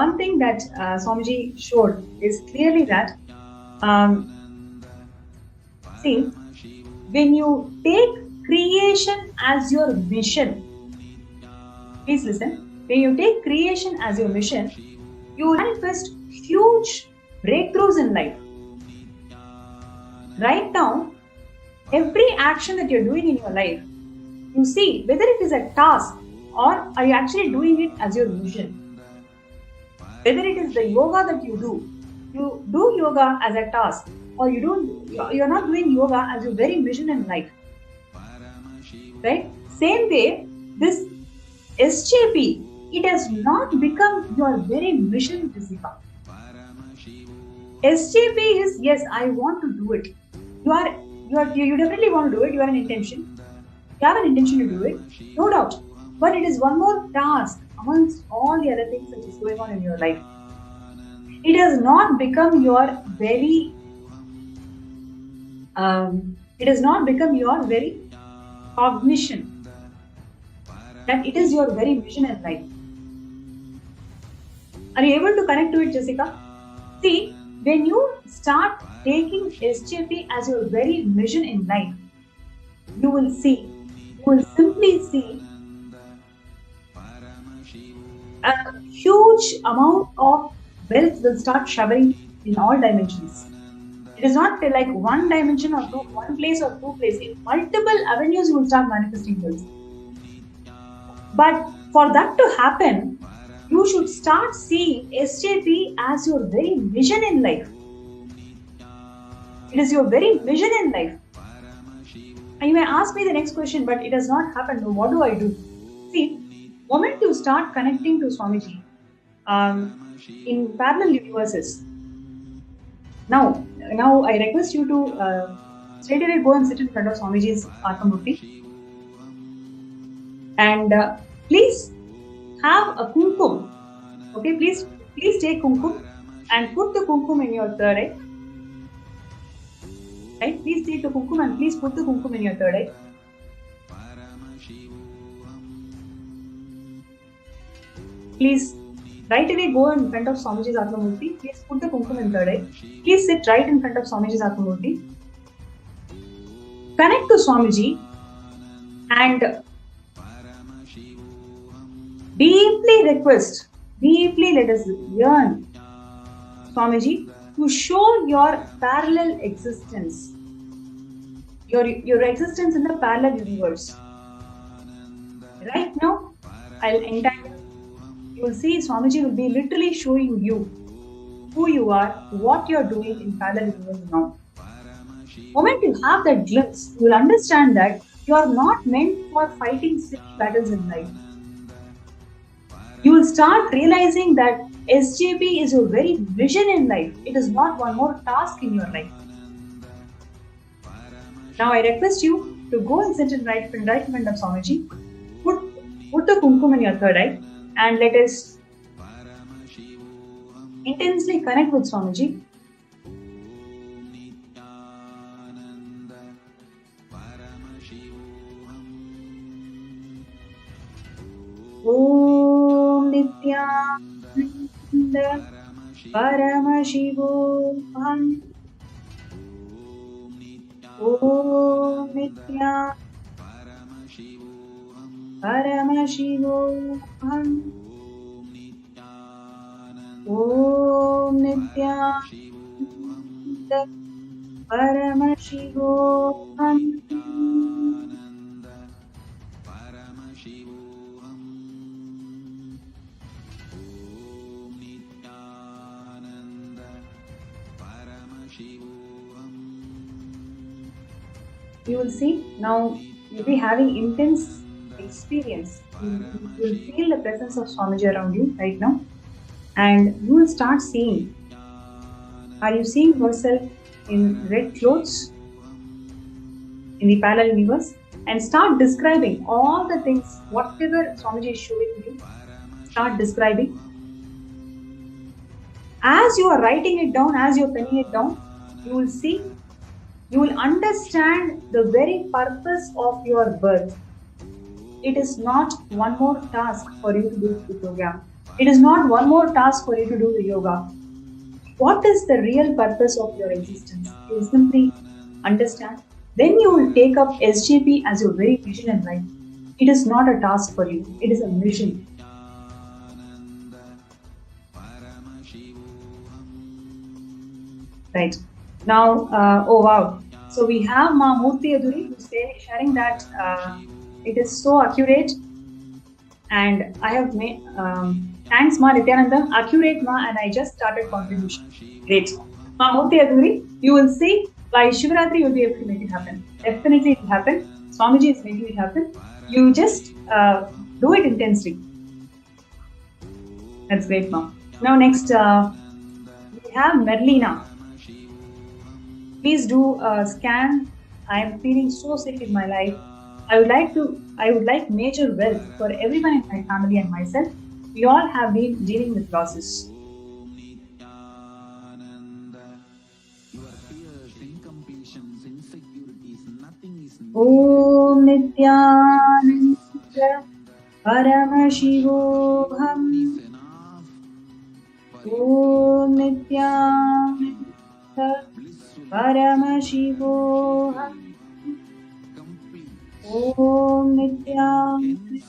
one thing that Swamiji showed is clearly that, see, when you take creation as your mission, please listen, when you take creation as your mission, you manifest huge breakthroughs in life. Right now, every action that you're doing in your life, you see whether it is a task or are you actually doing it as your mission. Whether it is the yoga that you do yoga as a task, or you're not doing yoga as your very mission in life. Right? Same way, this SJP, it has not become your very mission, Jessica. SJP is, yes, I want to do it. You definitely want to do it. You have an intention. You have an intention to do it, no doubt. But it is one more task amongst all the other things that is going on in your life. It has not become your very cognition that it is your very mission in life. Are you able to connect to it, Jessica? See, when you start taking SJP as your very mission in life, you will simply see a huge amount of wealth will start showering in all dimensions. It is not like one dimension or one place or two places. In multiple avenues, you will start manifesting wealth. But for that to happen, you should start seeing SJP as your very mission in life. It is your very mission in life. And you may ask me the next question, but it has not happened. So what do I do? See, the moment you start connecting to Swamiji in parallel universes, now I request you to straight away go and sit in front of Swamiji's Atmamurti. And please have a kumkum. Okay, please take kumkum and put the kumkum in your third eye. Right? Please take the kumkum and please put the kumkum in your third eye. Please right away go in front of Swamiji's Atmamurti. Please put the kumkum in third eye. Please sit right in front of Swamiji's Atmamurti. Connect to Swamiji and deeply let us yearn Swamiji to show your parallel existence, your existence in the parallel universe. Right now, I'll entangle. You will see Swamiji will be literally showing you who you are, what you are doing in parallel universe now. The moment you have that glimpse, you will understand that you are not meant for fighting silly battles in life. You will start realizing that SJP is your very vision in life. It is not one more task in your life. Now I request you to go and sit in right in front of Swamiji. Put the kumkum in your third eye and let us intensely connect with Swamiji. Om Nithyananda Paramashivam. Om Nithyananda Paramashivam. Om Nithyananda Paramashivam. You will see now you'll be having intense experience. You will feel the presence of Swamiji around you right now, and you will start seeing. Are you seeing yourself in red clothes in the parallel universe? And start describing all the things, whatever Swamiji is showing you. Start describing. As you are writing it down, as you are penning it down, you will see. You will understand the very purpose of your birth. It is not one more task for you to do the program. It is not one more task for you to do the yoga. What is the real purpose of your existence? You will simply understand. Then you will take up SJP as your very vision in life. It is not a task for you. It is a mission. Right. Now, oh wow. So we have Ma Murthy Aduri who's sharing that it is so accurate. And I have made, thanks Ma Nithyananda, accurate Ma, and I just started contribution. Great. Ma Murthy Aduri, you will see by Shivaratri you will be able to make it happen. Definitely it will happen. Swamiji is making it happen. You just do it intensely. That's great, ma'am. Now next, we have Merlina. Please do a scan. I am feeling so sick in my life. I would like major wealth for everyone in my family and myself. We all have been dealing with losses. Om Nithyananda Paramashivam. Om Nithyananda Paramashivam. Om Nithyananda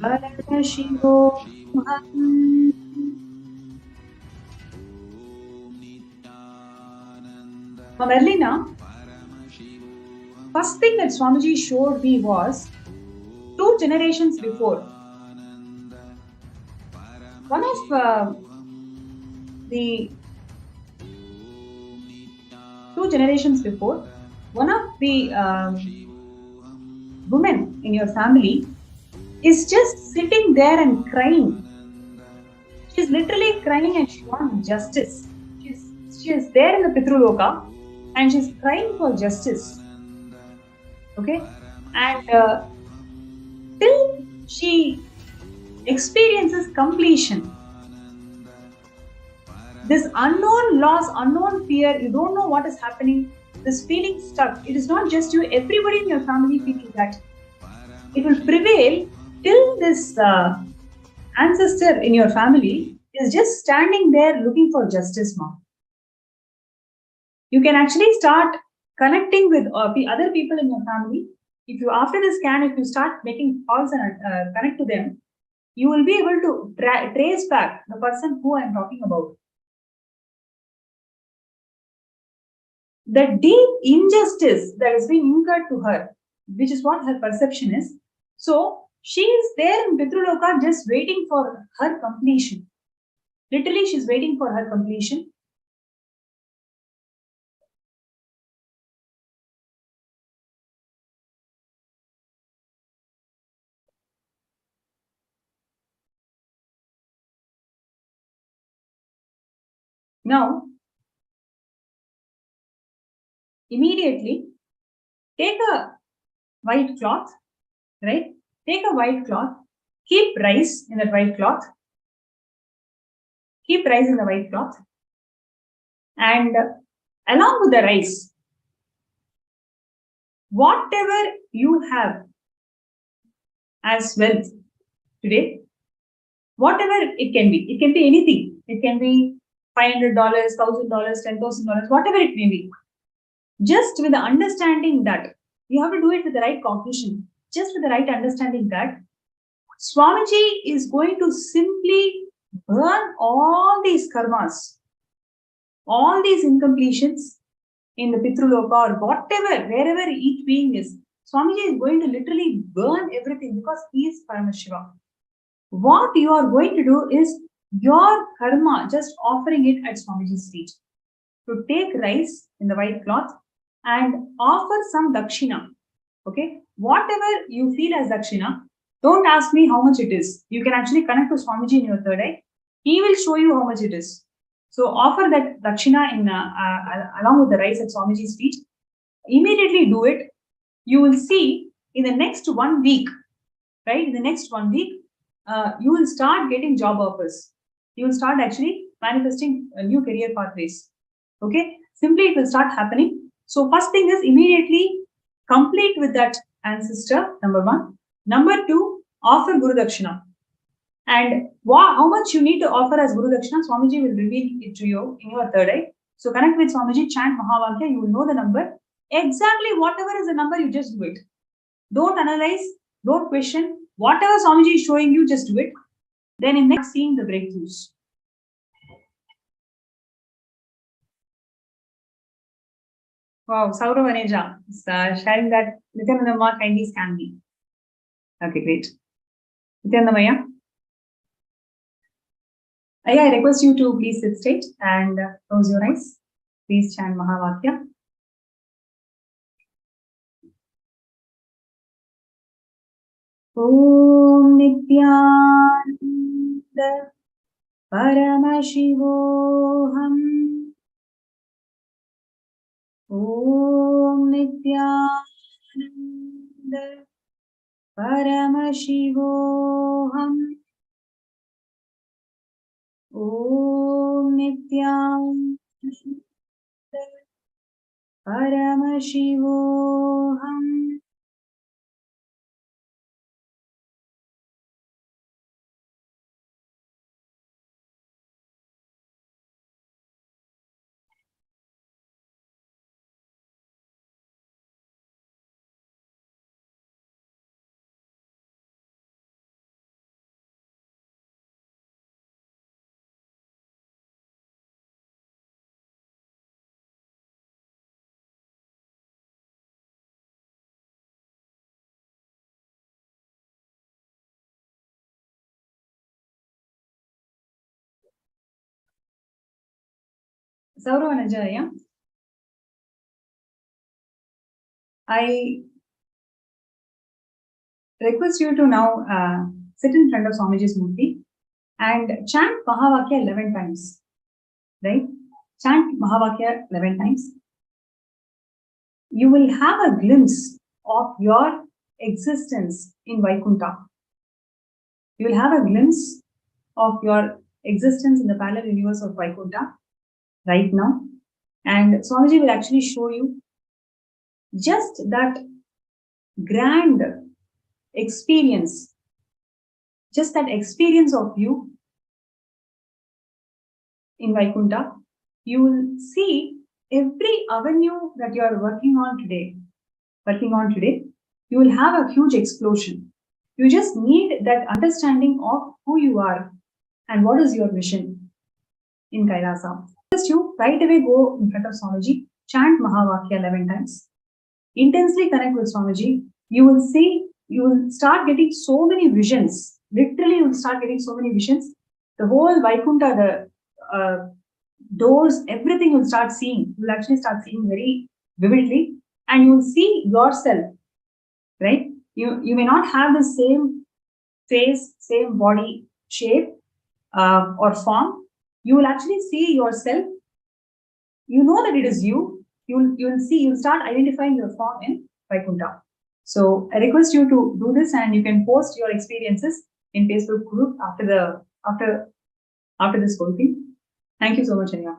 Paramashivam. Merlina, first thing that Swamiji showed me was 2 generations before. One of the 2 generations before, one of the women in your family is just sitting there and crying. She's literally crying and she wants justice. She is there in the Pitruloka and she's crying for justice. Okay? And till she experiences completion, this unknown loss, unknown fear, you don't know what is happening, this feeling stuck. It is not just you, everybody in your family feeling that. It will prevail till this ancestor in your family is just standing there looking for justice, ma'am. You can actually start connecting with the other people in your family. If you, after the scan, if you start making calls and connect to them, you will be able to trace back the person who I am talking about. The deep injustice that has been incurred to her, which is what her perception is. So she is there in Pitruloka just waiting for her completion. Literally, she's waiting for her completion. Now, immediately take a white cloth, right? Take a white cloth, keep rice in that white cloth, keep rice in the white cloth, and along with the rice, whatever you have as wealth today, whatever it can be anything. It can be $500, $1,000, $10,000, whatever it may be. Just with the understanding that you have to do it with the right cognition, just with the right understanding that Swamiji is going to simply burn all these karmas, all these incompletions in the Pitruloka or whatever, wherever each being is. Swamiji is going to literally burn everything because he is Paramashivam. What you are going to do is your karma, just offering it at Swamiji's feet. To take rice in the white cloth and offer some dakshina. Okay, whatever you feel as dakshina, don't ask me how much it is. You can actually connect to Swamiji in your third eye. He will show you how much it is. So offer that dakshina in along with the rice at Swamiji's feet. Immediately do it. You will see in the next 1 week, right? In the next 1 week, you will start getting job offers. You will start actually manifesting new career pathways. Okay, simply it will start happening. So first thing is immediately complete with that ancestor, number 1. Number 2, offer Guru Dakshina. And how much you need to offer as Guru Dakshina, Swamiji will reveal it to you in your third eye. So connect with Swamiji, chant Mahavakya, you will know the number. Exactly whatever is the number, you just do it. Don't analyze, don't question. Whatever Swamiji is showing you, just do it. Then in next, seeing the breakthroughs. Wow, Saurav Aneja is sharing that Nithyananda Ma kindly scan me. Okay, great. Nithyananda Maya. I request you to please sit straight and close your eyes. Please chant Mahavakya. Om Nithyananda Paramashivoham. Om Nithyananda Paramashivoham. Om Nithyananda Paramashivoham. Sauravanaja, I request you to now sit in front of Swamiji's Murti and chant Mahavakya 11 times. Right? Chant Mahavakya 11 times. You will have a glimpse of your existence in Vaikuntha. You will have a glimpse of your existence in the parallel universe of Vaikuntha right now. And Swamiji will actually show you just that grand experience, just that experience of you in Vaikuntha. You will see every avenue that you are working on today, you will have a huge explosion. You just need that understanding of who you are and what is your mission in Kailasa. First, you right away go in front of Swamiji, chant Mahavakya 11 times, intensely connect with Swamiji. You will see, you will start getting so many visions. Literally, you will start getting so many visions. The whole Vaikuntha, the doors, everything you will start seeing. You will actually start seeing very vividly, and you will see yourself, right? You may not have the same face, same body shape or form. You will actually see yourself. You know that it is you. You'll start identifying your form in Vaikuntha. So I request you to do this, and you can post your experiences in Facebook group after this whole thing. Thank you so much, Anya.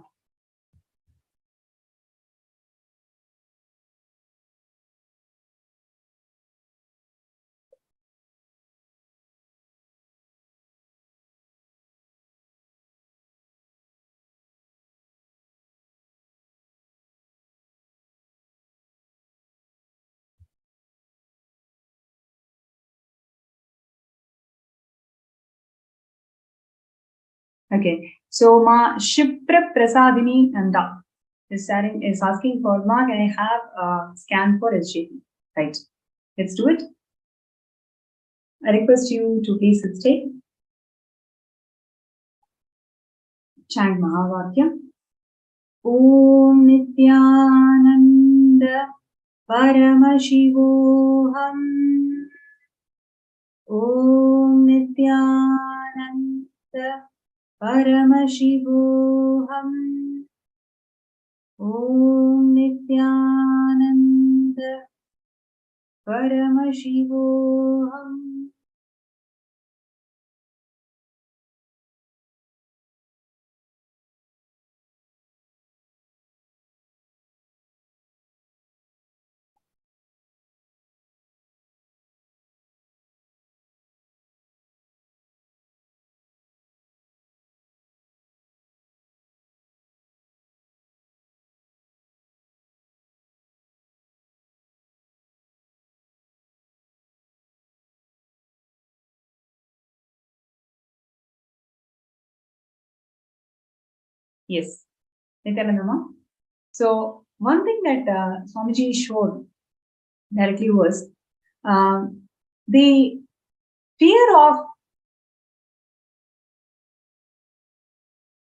Okay, so Ma Shipra Prasadini Nanda is asking for Ma, can I have a scan for SJP? Right, let's do it. I request you to please stay. Chant Mahavakya. Om Nithyananda Paramashivoham. Om Nithyananda Paramashivoham. Om Nithyananda Paramashivoham. Yes, Nithyananda. So one thing that Swamiji showed directly was the fear of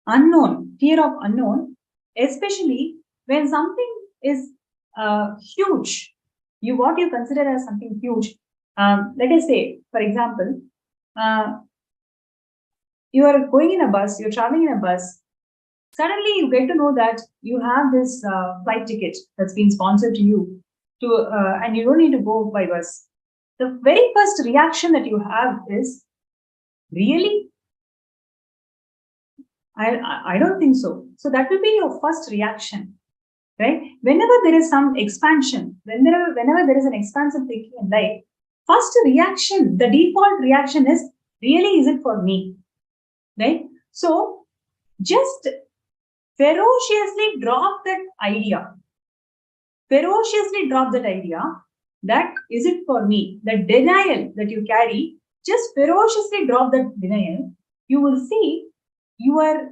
unknown, especially when something is huge, what you consider as something huge, Let us say, for example, you are going in a bus, you're traveling in a bus. Suddenly, you get to know that you have this flight ticket that's been sponsored to you, and you don't need to go by bus. The very first reaction that you have is, really? I don't think so. So that will be your first reaction, right? Whenever there is some expansion, whenever there is an expansive thinking in life, first reaction, the default reaction is, really, is it for me? Right? So just ferociously drop that idea. Ferociously drop that idea that is it for me? The denial that you carry, just ferociously drop that denial. You will see your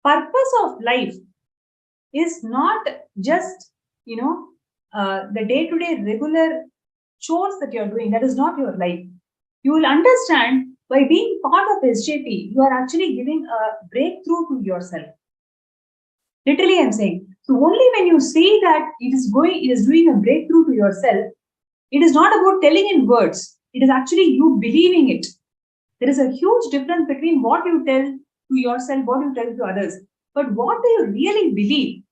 purpose of life is not just, the day-to-day regular chores that you're doing. That is not your life. You will understand by being part of SJP, you are actually giving a breakthrough to yourself. Literally, I'm saying. So only when you see that it is doing a breakthrough to yourself, it is not about telling in words. It is actually you believing it. There is a huge difference between what you tell to yourself, what you tell to others. But what do you really believe?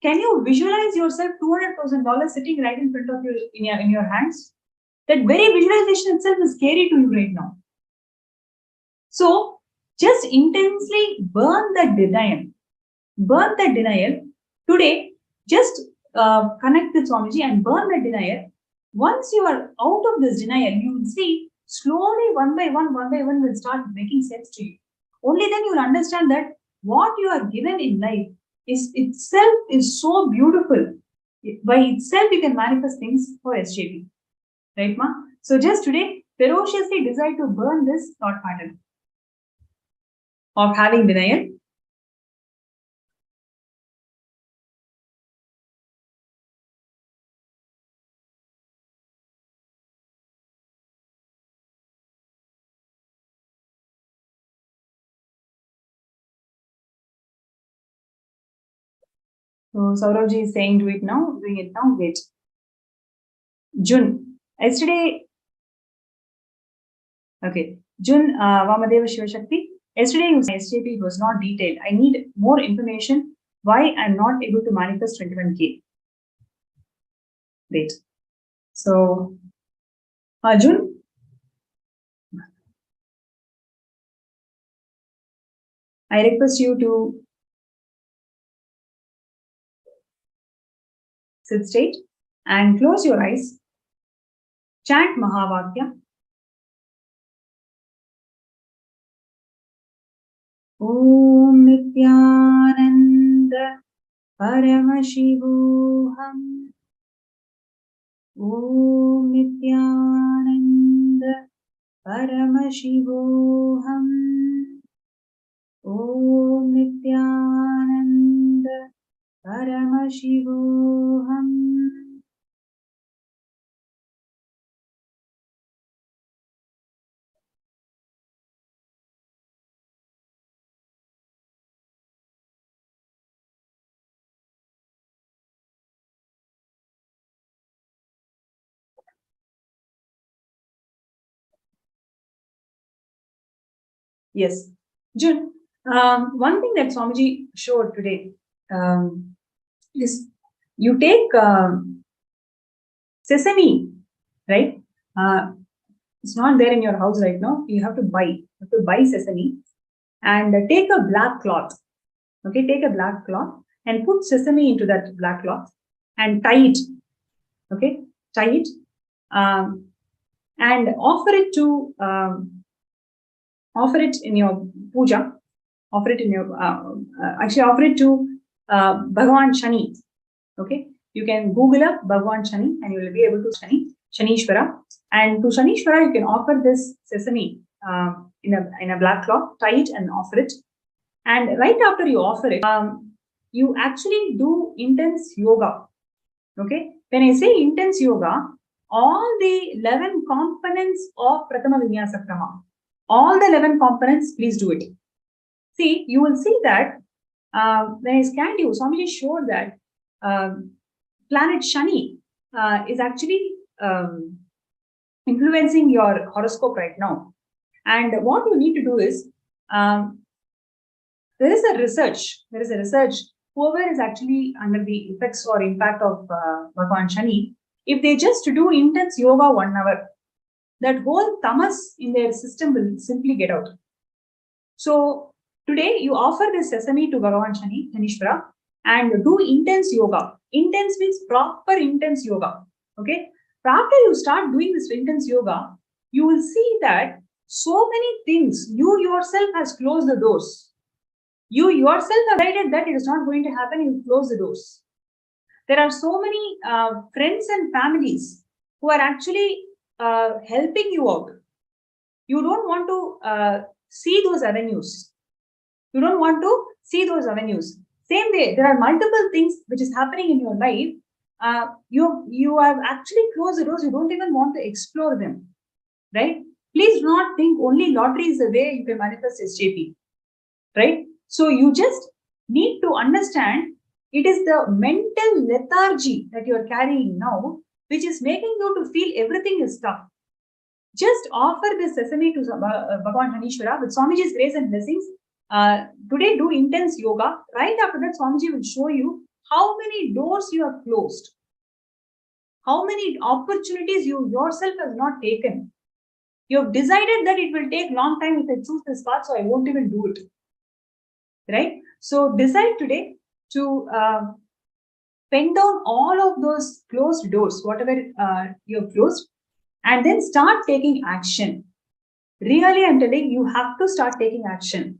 Can you visualize yourself $200,000 sitting right in front of you in your hands? That very visualization itself is scary to you right now. So just intensely burn that denial. Burn that denial. Today, just connect with Swamiji and burn that denial. Once you are out of this denial, you will see slowly one by one will start making sense to you. Only then you will understand that what you are given in life is itself is so beautiful. By itself, you can manifest things for SJP. Right, Ma? So just today, ferociously decide to burn this thought pattern of having denial. So Saurabji is saying doing it now. Wait. June. Yesterday, okay. June Vamadeva Shivashakti. Yesterday you said SJP was not detailed. I need more information why I'm not able to manifest 21K. Great. So June. I request you to sit straight and close your eyes. Chant Mahavakya. Om Nithyananda Paramashivam. Om Nithyananda Paramashivam. Om Nithyananda Paramashivam. Yes. June, one thing that Swamiji showed today is you take sesame, right? It's not there in your house right now. You have to buy. Sesame and take a black cloth. Okay, take a black cloth and put sesame into that black cloth and tie it. Okay, tie it and offer it to offer it in your puja. Offer it in your offer it to Bhagavan Shani. Okay, you can Google up Bhagavan Shani and you will be able to Shanishwara. And to Shanishwara, you can offer this sesame in a black cloth, tie it and offer it. And right after you offer it, you actually do intense yoga. Okay, when I say intense yoga, all the 11 components of Prathama Vinyasa Krama, all the 11 components, please do it. See, you will see that when I scanned you, Swamiji showed that planet Shani is actually influencing your horoscope right now. And what you need to do is, there is a research. Whoever is actually under the effects or impact of Bhagavan Shani, if they just do intense yoga 1 hour, that whole tamas in their system will simply get out. So today you offer this sesame to Bhagavan Shani, Nithyaneshwara, and do intense yoga. Intense means proper intense yoga. Okay. But after you start doing this intense yoga, you will see that so many things, you yourself has closed the doors. You yourself have decided that it is not going to happen, you close the doors. There are so many friends and families who are actually helping you out. You don't want to see those avenues. Same way, there are multiple things which is happening in your life. You have actually closed the doors. You don't even want to explore them, right? Please do not think only lottery is the way you can manifest SJP, right? So you just need to understand it is the mental lethargy that you are carrying now, which is making you to feel everything is tough. Just offer this sesame to Bhagavan Nithyaneshwara with Swamiji's grace and blessings. Today do intense yoga. Right after that, Swamiji will show you how many doors you have closed, how many opportunities you yourself have not taken. You have decided that it will take long time if I choose this path, so I won't even do it. Right? So decide today to pen down all of those closed doors, whatever you have closed, and then start taking action. Really, I'm telling you, have to start taking action.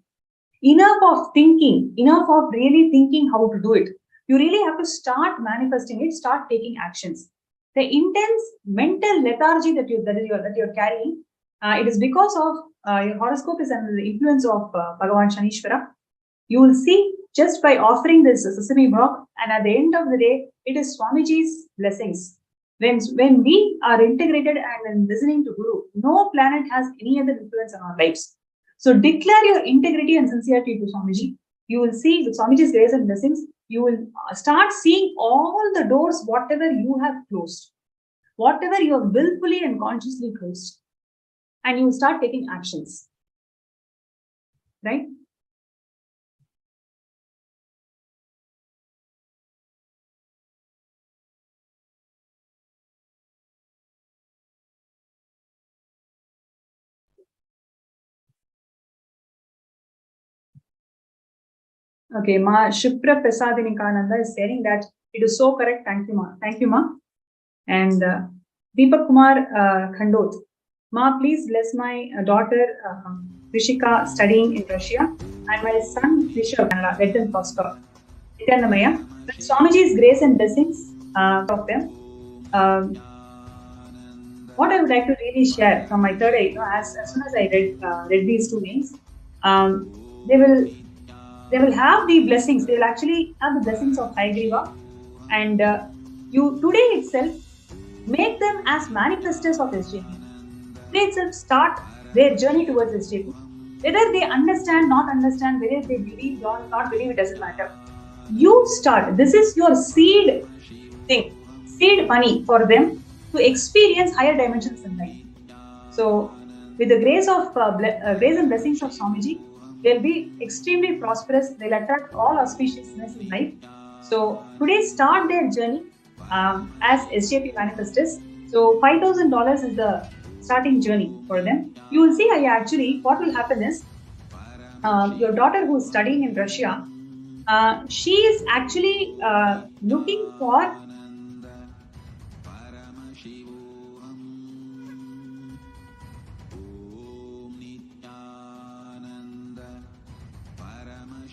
Enough of thinking, enough of really thinking how to do it. You really have to start manifesting it, start taking actions. The intense mental lethargy that you're carrying, it is because of your horoscope is under the influence of Bhagavan Shanishwara. You will see just by offering this sesame block, and at the end of the day, it is Swamiji's blessings. When we are integrated and listening to Guru, no planet has any other influence on our lives. So declare your integrity and sincerity to Swamiji. You will see with Swamiji's grace and blessings, you will start seeing all the doors, whatever you have closed, whatever you have willfully and consciously closed, and you will start taking actions. Right? Okay, Ma Shipra Prasadinikananda is saying that it is so correct. Thank you, Ma. Thank you, Ma. And Deepak Kumar Khandot. Ma, please bless my daughter Rishika studying in Russia and my son Rishabh Canada. Let them prosper. Nithyanamaya. With Swamiji's grace and blessings of them. What I would like to really share from my third eye, as soon as I read these two names, they will have the blessings. They will actually have the blessings of Haigriva, and you today itself make them as manifestors of SJP. Today itself start their journey towards SJP. Whether they understand, not understand, whether they believe or not believe, it doesn't matter. You start. This is your seed thing, seed money for them to experience higher dimensions in life. So, with the grace of grace and blessings of Swamiji, they'll be extremely prosperous. They'll attract all auspiciousness in life. So today, start their journey as SJP manifestors. So $5,000 is the starting journey for them. You will see, what will happen is, your daughter who is studying in Russia, she is actually looking for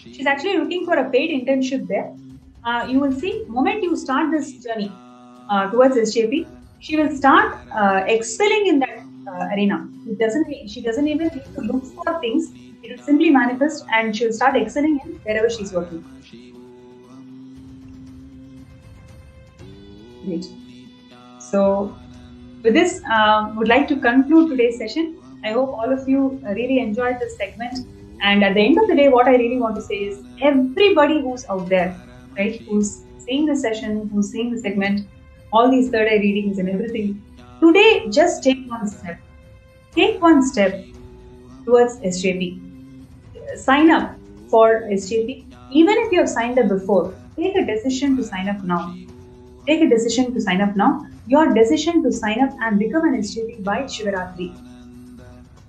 she's actually looking for a paid internship there. You will see, moment you start this journey towards SJP, she will start excelling in that arena. She doesn't even need to look for things. It will simply manifest, and she will start excelling in wherever she's working. Great. So, with this, would like to conclude today's session. I hope all of you really enjoyed this segment. And at the end of the day, what I really want to say is, everybody who's out there, right, who's seeing the session, who's seeing the segment, all these third eye readings and everything, Today, just take one step. Take one step towards SJP. Sign up for SJP. Even if you have signed up before, take a decision to sign up now. Take a decision to sign up now. Your decision to sign up and become an SJP by Shivaratri.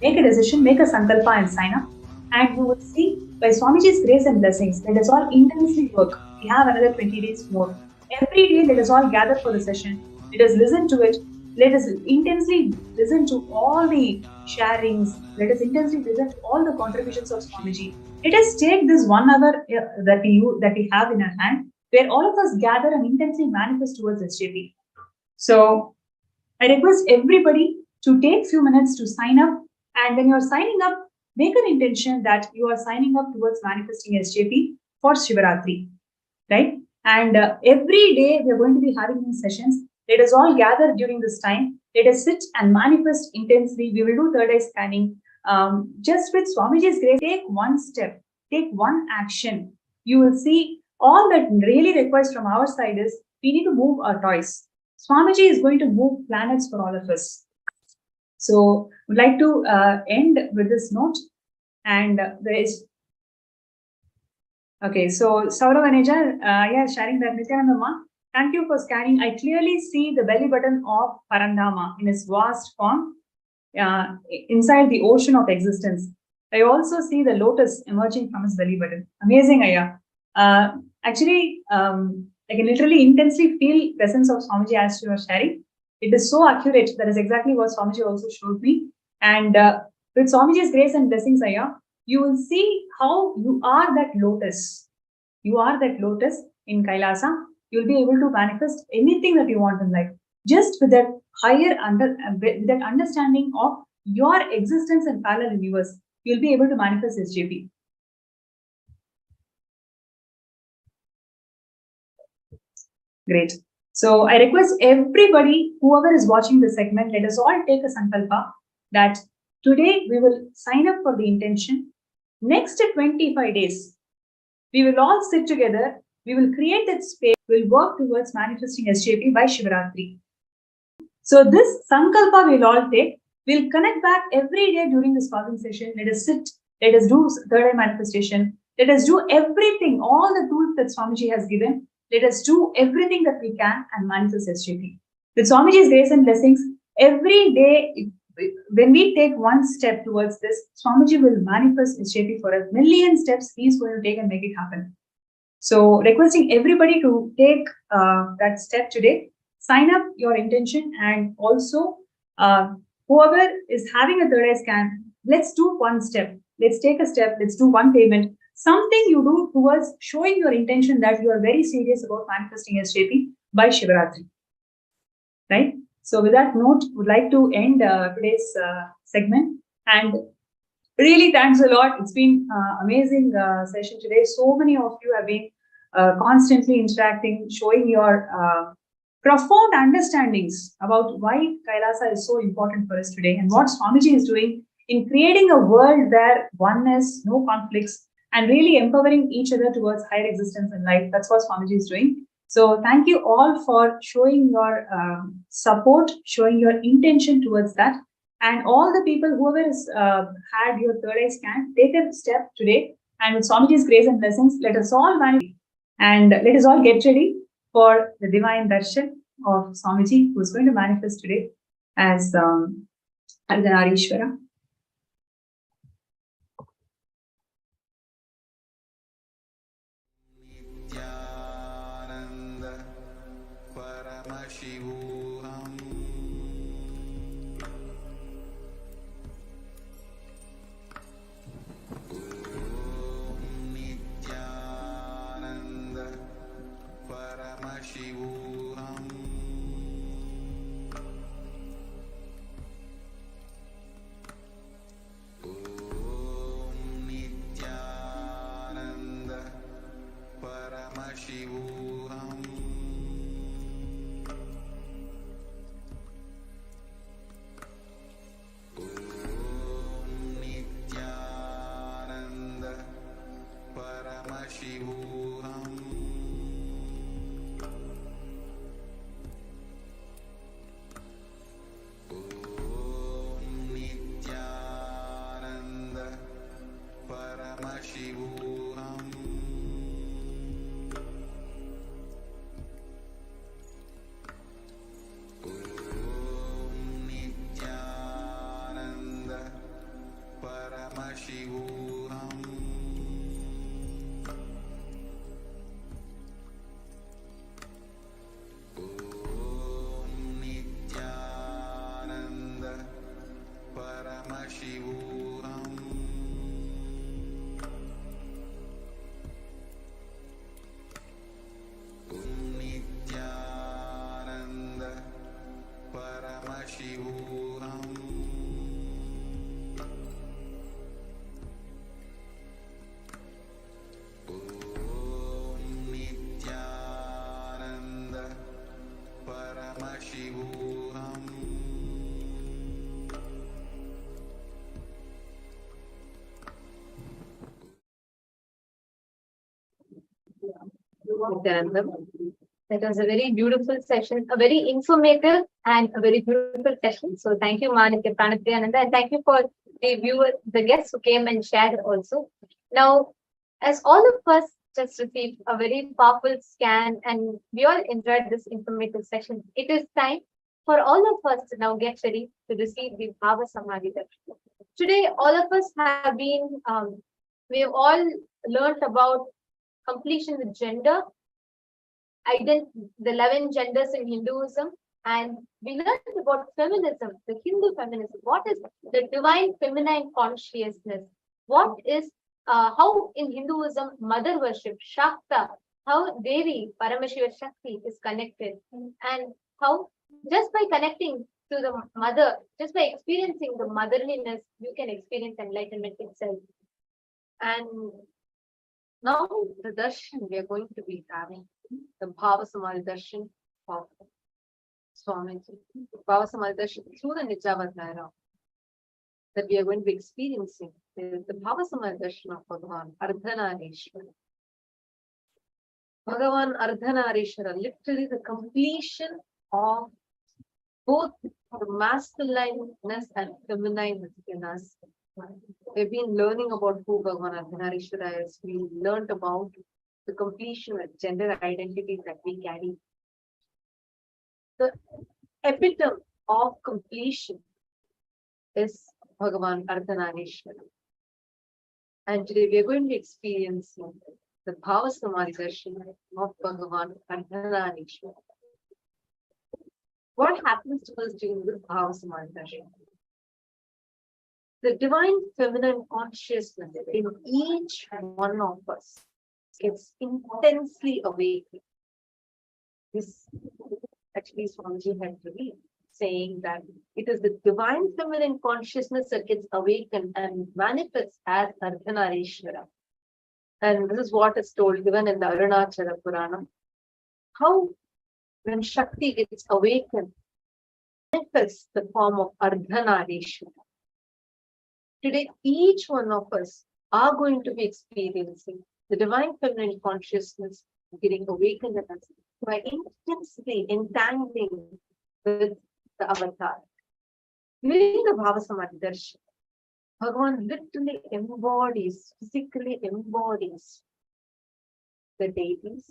Make a decision, make a sankalpa and sign up. And you will see, by Swamiji's grace and blessings, let us all intensely work. We have another 20 days more. Every day, let us all gather for the session. Let us listen to it. Let us intensely listen to all the sharings. Let us intensely listen to all the contributions of Swamiji. Let us take this 1 hour that we have in our hand, where all of us gather and intensely manifest towards SJP. So I request everybody to take few minutes to sign up. And when you're signing up, make an intention that you are signing up towards manifesting SJP for Shivaratri, right? And every day we are going to be having these sessions. Let us all gather during this time. Let us sit and manifest intensely. We will do third eye scanning. Just with Swamiji's grace, take one step, take one action. You will see all that really requires from our side is we need to move our toys. Swamiji is going to move planets for all of us. So would like to end with this note. And there is okay. So Saurav Aneja, sharing that Nithyananda Ma. Thank you for scanning. I clearly see the belly button of Parandama in its vast form inside the ocean of existence. I also see the lotus emerging from his belly button. Amazing, Aya. Actually, I can literally intensely feel presence of Swamiji as you are sharing. It is so accurate. That is exactly what Swamiji also showed me. And with Swamiji's grace and blessings, Aya, you will see how you are that lotus. You are that lotus in Kailasa. You'll be able to manifest anything that you want in life. Just with that higher with that understanding of your existence in parallel universe, you'll be able to manifest SJP. Great. So I request everybody, whoever is watching this segment, let us all take a sankalpa that today we will sign up for the intention. Next 25 days, we will all sit together. We will create that space. We'll work towards manifesting SJP by Shivaratri. So this sankalpa we'll all take. We'll connect back every day during this pausing session. Let us sit. Let us do third eye manifestation. Let us do everything, all the tools that Swamiji has given. Let us do everything that we can and manifest SJP. With Swamiji's grace and blessings, every day, when we take one step towards this, Swamiji will manifest SJP for a million steps he's going to take and make it happen. So requesting everybody to take that step today, sign up your intention, and also whoever is having a third eye scan, let's do one step. Let's take a step. Let's do one payment. Something you do towards showing your intention that you are very serious about manifesting SJP by Shivaratri. Right? So with that note, would like to end today's segment. And really thanks a lot. It's been amazing session today. So many of you have been constantly interacting, showing your profound understandings about why Kailasa is so important for us today and what Swamiji is doing in creating a world where oneness, no conflicts, and really empowering each other towards higher existence in life. That's what Swamiji is doing. So thank you all for showing your support, showing your intention towards that. And all the people whoever has had your third eye scan, take a step today. And with Swamiji's grace and blessings, let us all manifest and let us all get ready for the divine darshan of Swamiji, who is going to manifest today as Ardhanareeshwara. Nithyananda Paramashivam Nithyananda Paramashivam Nithyananda. That was a very beautiful session, a very informative and a very beautiful session. So thank you, Manikya Pranapriyananda, and thank you for the viewers, the guests who came and shared also. Now, as all of us just received a very powerful scan and we all enjoyed this informative session, it is time for all of us to now get ready to receive the Bhava Samadhi Darshan. Today, all of us have been, we have all learned about completion with gender, the 11 genders in Hinduism, and we learned about feminism, the Hindu feminism. What is the divine feminine consciousness? What is how in Hinduism mother worship, Shakta, how Devi, Paramashivam Shakti is connected, and how just by connecting to the mother, just by experiencing the motherliness, you can experience enlightenment itself. And now the darshan we are going to be having, the Bhava Samadhi darshan of Swamiji, Bhava Samadhi darshan through the Nijavadhyaya that we are going to be experiencing is the Bhava Samadhi darshan of Bhagavan Ardhanareeshwara. Bhagavan Ardhanareeshwara, literally the completion of both the masculineness and feminineness in us. We've been learning about who Bhagavan Ardhanareeshwara is. We learned about the completion of gender identities that we carry. The epitome of completion is Bhagavan Ardhanareeshwara. And today we are going to be experiencing the Bhava Samadhi darshan of Bhagavan Ardhanareeshwara. What happens to us during the Bhava Samadhi darshan? The divine feminine consciousness in each one of us gets intensely awakened. This actually Swamiji had revealed, saying that it is the divine feminine consciousness that gets awakened and manifests as Ardhanareeshwara. And this is what is told given in the Arunachala Purana. How when Shakti gets awakened, manifests the form of Ardhanareeshwara. Today, each one of us are going to be experiencing the divine feminine consciousness getting awakened in us by intensely entangling with the avatar. During the Bhava Samadhi darshan, Bhagavan literally embodies, physically embodies the deities,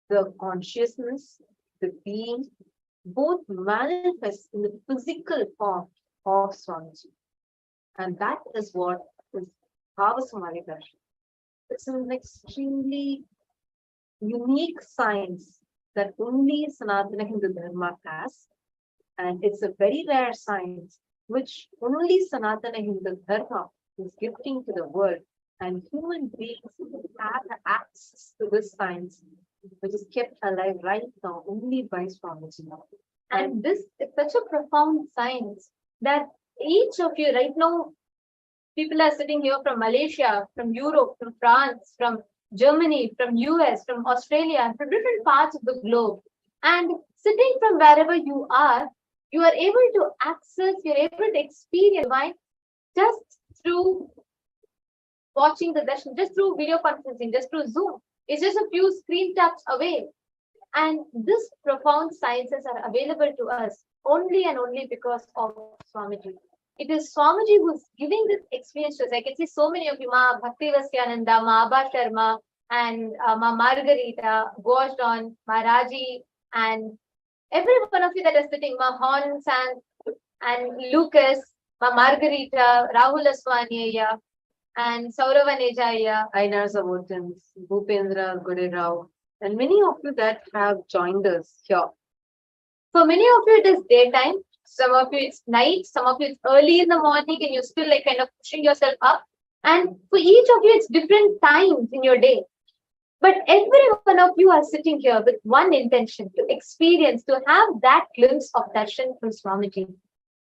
the consciousness, the being, both manifest in the physical form of Swamiji. And that is what is Bhava Samadhi darshan. It's an extremely unique science that only Sanatana Hindu Dharma has. And it's a very rare science which only Sanatana Hindu Dharma is gifting to the world. And human beings have access to this science, which is kept alive right now only by Swamiji. And this is such a profound science that each of you right now, people are sitting here from Malaysia, from Europe, from France, from Germany, from US, from Australia, from different parts of the globe. And sitting from wherever you are able to access, you're able to experience divine just through watching the darshan, just through video conferencing, just through Zoom. It's just a few screen taps away. And this profound sciences are available to us only and only because of Swamiji. It is Swamiji who's giving this experience to us. I can see so many of you, Ma Bhakti Vasyananda, Ma Abha Sharma, and Ma Margarita, Goshdon, Ma Raji, and every one of you that are sitting, Ma Hon and Lucas, Ma Margarita, Rahul Aswaniya, and Saurava Nejaya, Ainar Savotans, Bhupendra Gurerao, and many of you that have joined us here. For many of you, it is daytime. Some of you, it's night. Some of you, it's early in the morning, and you're still like kind of pushing yourself up. And for each of you, it's different times in your day. But every one of you are sitting here with one intention: to experience, to have that glimpse of darshan from Swamiji.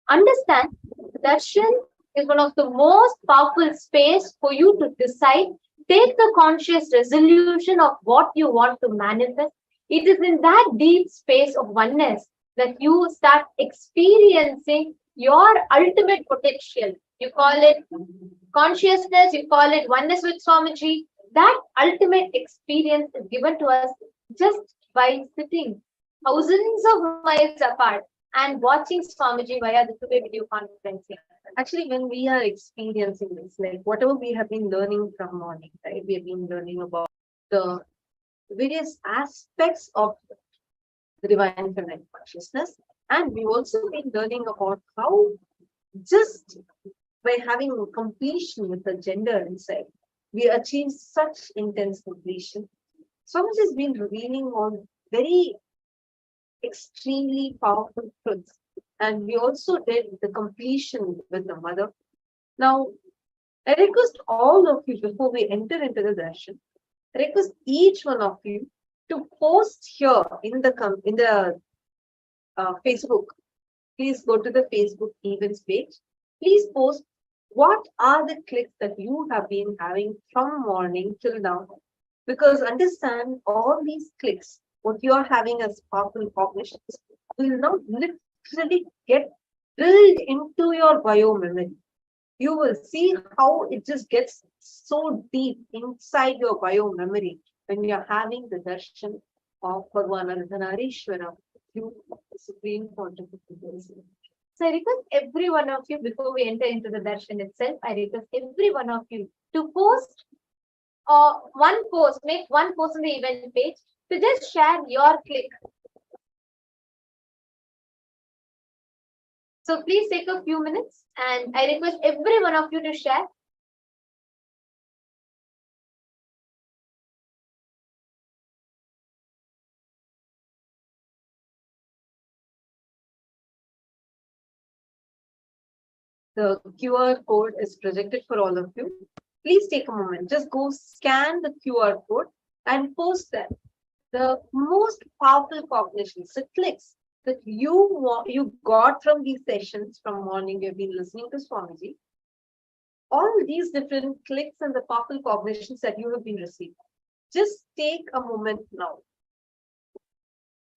Understand, darshan is one of the most powerful space for you to decide. Take the conscious resolution of what you want to manifest. It is in that deep space of oneness that you start experiencing your ultimate potential. You call it consciousness, you call it oneness with Swamiji, that ultimate experience is given to us just by sitting thousands of miles apart and watching Swamiji via the two-way video conferencing. Actually, when we are experiencing this, like whatever we have been learning from morning, right? We have been learning about the various aspects of the divine feminine consciousness, and we've also been learning about how just by having completion with the gender inside, we achieve such intense completion. Swamiji has been revealing on very extremely powerful truths. And we also did the completion with the mother. Now, I request all of you before we enter into the darshan, I request each one of you to post here in the Facebook. Please go to the Facebook events page. Please post what are the clicks that you have been having from morning till now. Because understand all these clicks, what you are having as powerful cognitions, will now literally get drilled into your bio memory. You will see how it just gets so deep inside your bio memory when you're having the darshan of Bhagavan Ardhanareeshwara, you Supreme Pontifical Buddhism. So I request every one of you, before we enter into the darshan itself, I request every one of you to post one post, make one post on the event page to just share your click. So please take a few minutes and I request every one of you to share. The QR code is projected for all of you. Please take a moment. Just go scan the QR code and post that. The most powerful cognitions, the clicks that you got from these sessions from morning, you've been listening to Swamiji. All these different clicks and the powerful cognitions that you have been receiving. Just take a moment now.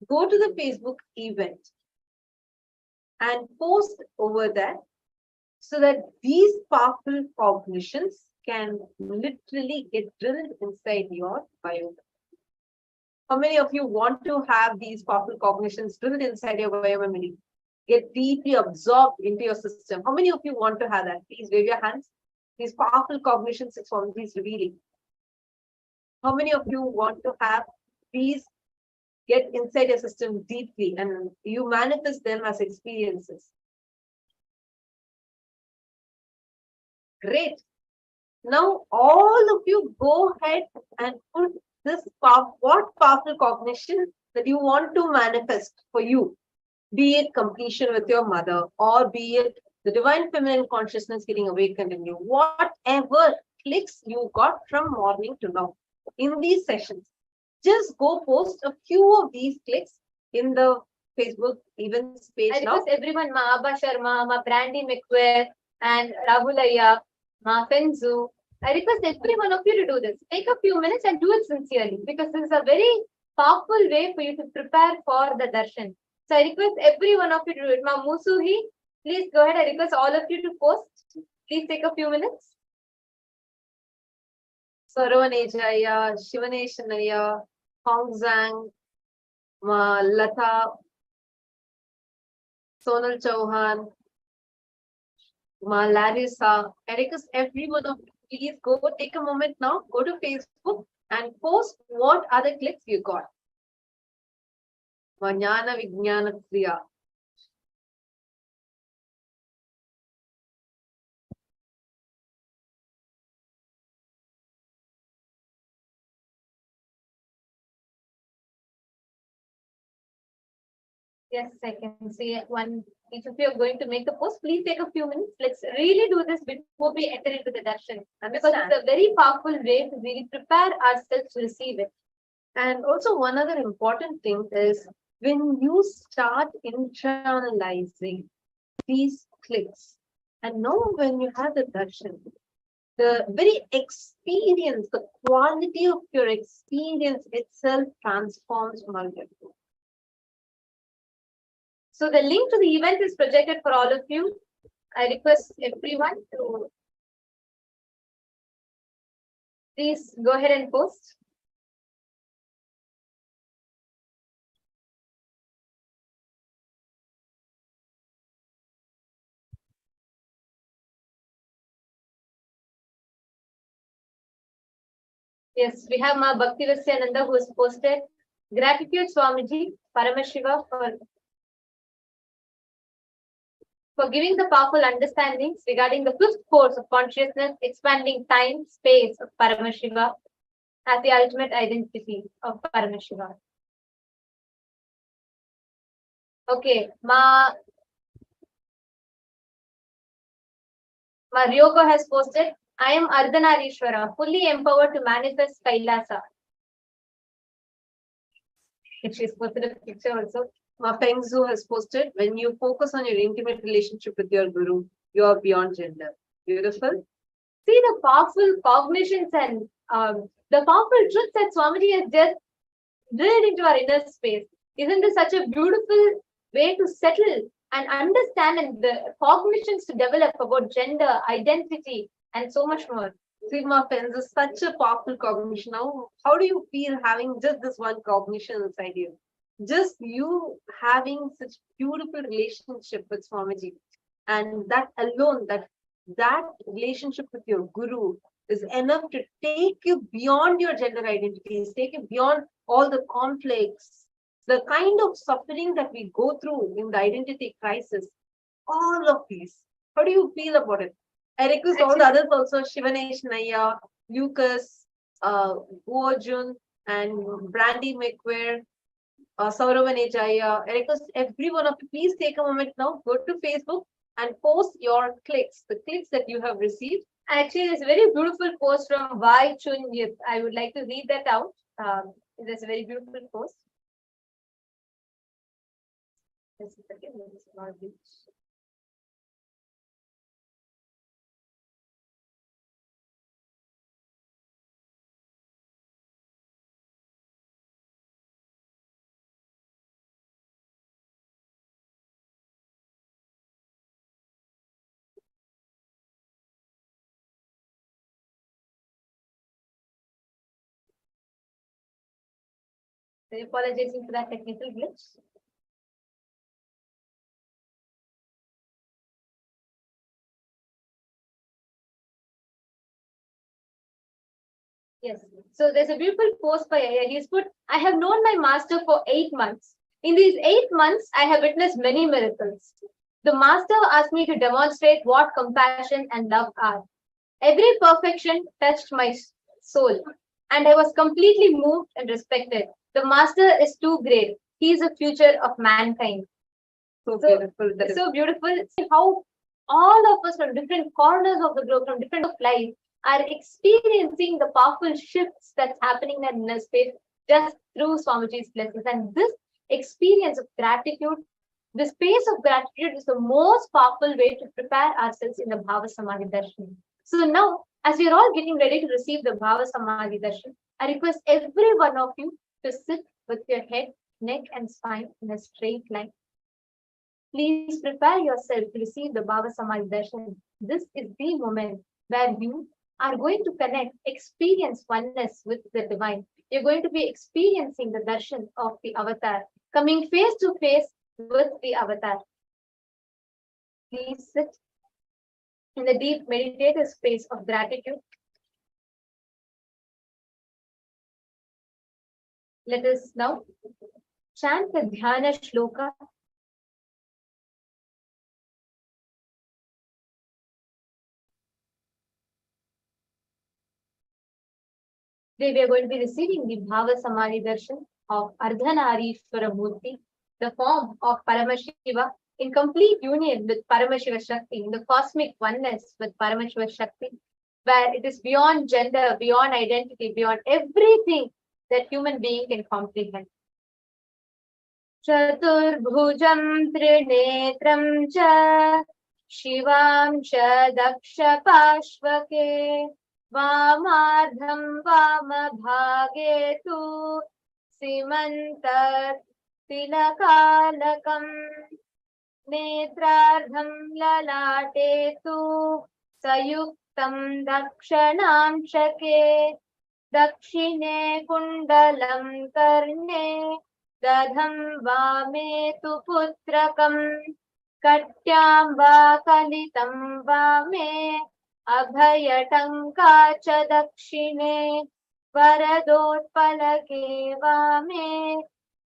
Go to the Facebook event and post over there so that these powerful cognitions can literally get drilled inside your bio. How many of you want to have these powerful cognitions drilled inside your bio memory? Get deeply absorbed into your system. How many of you want to have that? Please wave your hands. These powerful cognitions Swamiji is revealing. How many of you want to have these get inside your system deeply and you manifest them as experiences? Great. Now all of you go ahead and put this what powerful cognition that you want to manifest for you, be it completion with your mother or be it the divine feminine consciousness getting awakened in you, whatever clicks you got from morning to now in these sessions, just go post a few of these clicks in the Facebook events page. I request everyone, Ma Abba Sharma, Ma Brandy McQuare, and Rahulaya, Ma Fenzu. I request every one of you to do this. Take a few minutes and do it sincerely because this is a very powerful way for you to prepare for the darshan. So I request every one of you to do it. Ma Musuhi, please go ahead. I request all of you to post. Please take a few minutes. Saravanejaya, Shivaneshanaya, Hong Zhang, Ma Lata, Sonal Chauhan, Ma Larissa. I request every one of you, please go take a moment now, go to Facebook and post what other clicks you got. Ma Jnana Vijnana Kriya. Yes, I can see one. Each of you are going to make a post. Please take a few minutes. Let's really do this before we enter into the darshan. Because it's a very powerful way to really prepare ourselves to receive it. And also one other important thing is when you start internalizing these clicks, and now when you have the darshan, the very experience, the quality of your experience itself transforms multitude. So the link to the event is projected for all of you. I request everyone to Please go ahead and post. Yes, we have Ma Bhakti Nithyananda who has posted. Gratitude Swamiji, Paramashiva for giving the powerful understandings regarding the fifth force of consciousness, expanding time, space of Paramashiva as the ultimate identity of Paramashiva. Okay, Ma Ryoko has posted, I am Ardhanareeshwara, fully empowered to manifest Kailasa. She's posted a picture also. Ma Pengzu has posted, when you focus on your intimate relationship with your guru, you are beyond gender. Beautiful. See the powerful cognitions and the powerful truths that Swamiji has just drilled into our inner space. Isn't this such a beautiful way to settle and understand and the cognitions to develop about gender, identity, and so much more? Sigma Pens is such a powerful cognition. Now, how do you feel having just this one cognition inside you? Just you having such beautiful relationship with Swamiji, and that alone, that relationship with your guru is enough to take you beyond your gender identities, take you beyond all the conflicts, the kind of suffering that we go through in the identity crisis. All of these. How do you feel about it? I request all the others also, Shivanesh Naya, Lucas, Guojun, and Brandy McQuare, Sauravanejaya. I request every one of you, please take a moment now, go to Facebook and post your clicks, the clicks that you have received. Actually, there's a very beautiful post from Vai Chun Yip. I would like to read that out. There's a very beautiful post. Just a second, let me small bit. So apologizing for that technical glitch. Yes. So there's a beautiful post by Aya. He's put, I have known my master for 8 months. In these 8 months, I have witnessed many miracles. The master asked me to demonstrate what compassion and love are. Every perfection touched my soul, and I was completely moved and respected. The master is too great. He is the future of mankind. So beautiful. So beautiful. See how all of us from different corners of the globe, from different life, are experiencing the powerful shifts that's happening in inner space just through Swamiji's blessings. And this experience of gratitude, the space of gratitude is the most powerful way to prepare ourselves in the Bhava Samadhi Darshan. So now, as we are all getting ready to receive the Bhava Samadhi Darshan, I request every one of you to sit with your head, neck, and spine in a straight line. Please prepare yourself to receive the Bhava Samadhi Darshan. This is the moment where you are going to connect, experience oneness with the divine. You're going to be experiencing the darshan of the avatar, coming face to face with the avatar. Please sit in the deep meditative space of gratitude. Let us now chant the Dhyana Shloka. Today we are going to be receiving the Bhava Samadhi Darshan of Ardhanareeshwara Murti, the form of Paramashiva in complete union with Paramashiva Shakti, in the cosmic oneness with Paramashiva Shakti, where it is beyond gender, beyond identity, beyond everything that human being can comprehend. Chaturbhujam Trinetram cha Shivam cha Daksha Pashvake Vamadham Vamabhage tu Simantat Tilakalakam Netrardham Lalate tu Sayuktam Dakshanam Shake दक्षिणे कुण्डलं कर्णे दधं वामे तु पुत्रकम् कट्यां वा कलितं वामे अभयटङ्का च दक्षिणे वरदोत्पलके वामे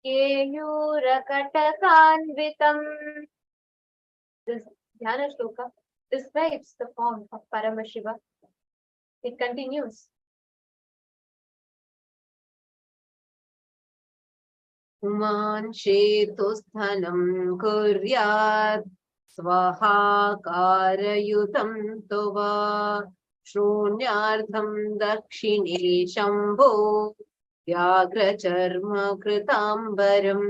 केयूरकटकान्वितम्. This Dhyana Shloka describes the form of Paramashiva. It continues. Uman Shetusthanam Kuryat Swahakarayutam Tova Shrunyardham Dakshine Shambho Vyagracharma Kritambaram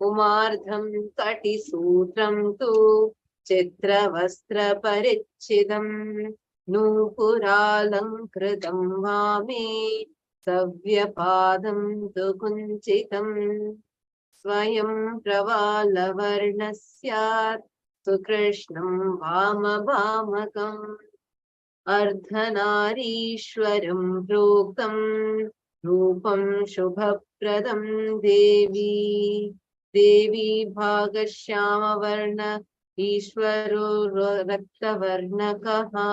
Umardham Katisutram Tu Chitravastra Parichidam Nupuralankritam Vame Savyapadam Tu Kunchitam Swayam Pravalavarnasyat Sukrishnam Vama Vamakam Ardhanareeshwaram Proktam Rupam Shubhapradam Devi Devi Bhagashyama Varna Ishwaro Raktavarnakaha.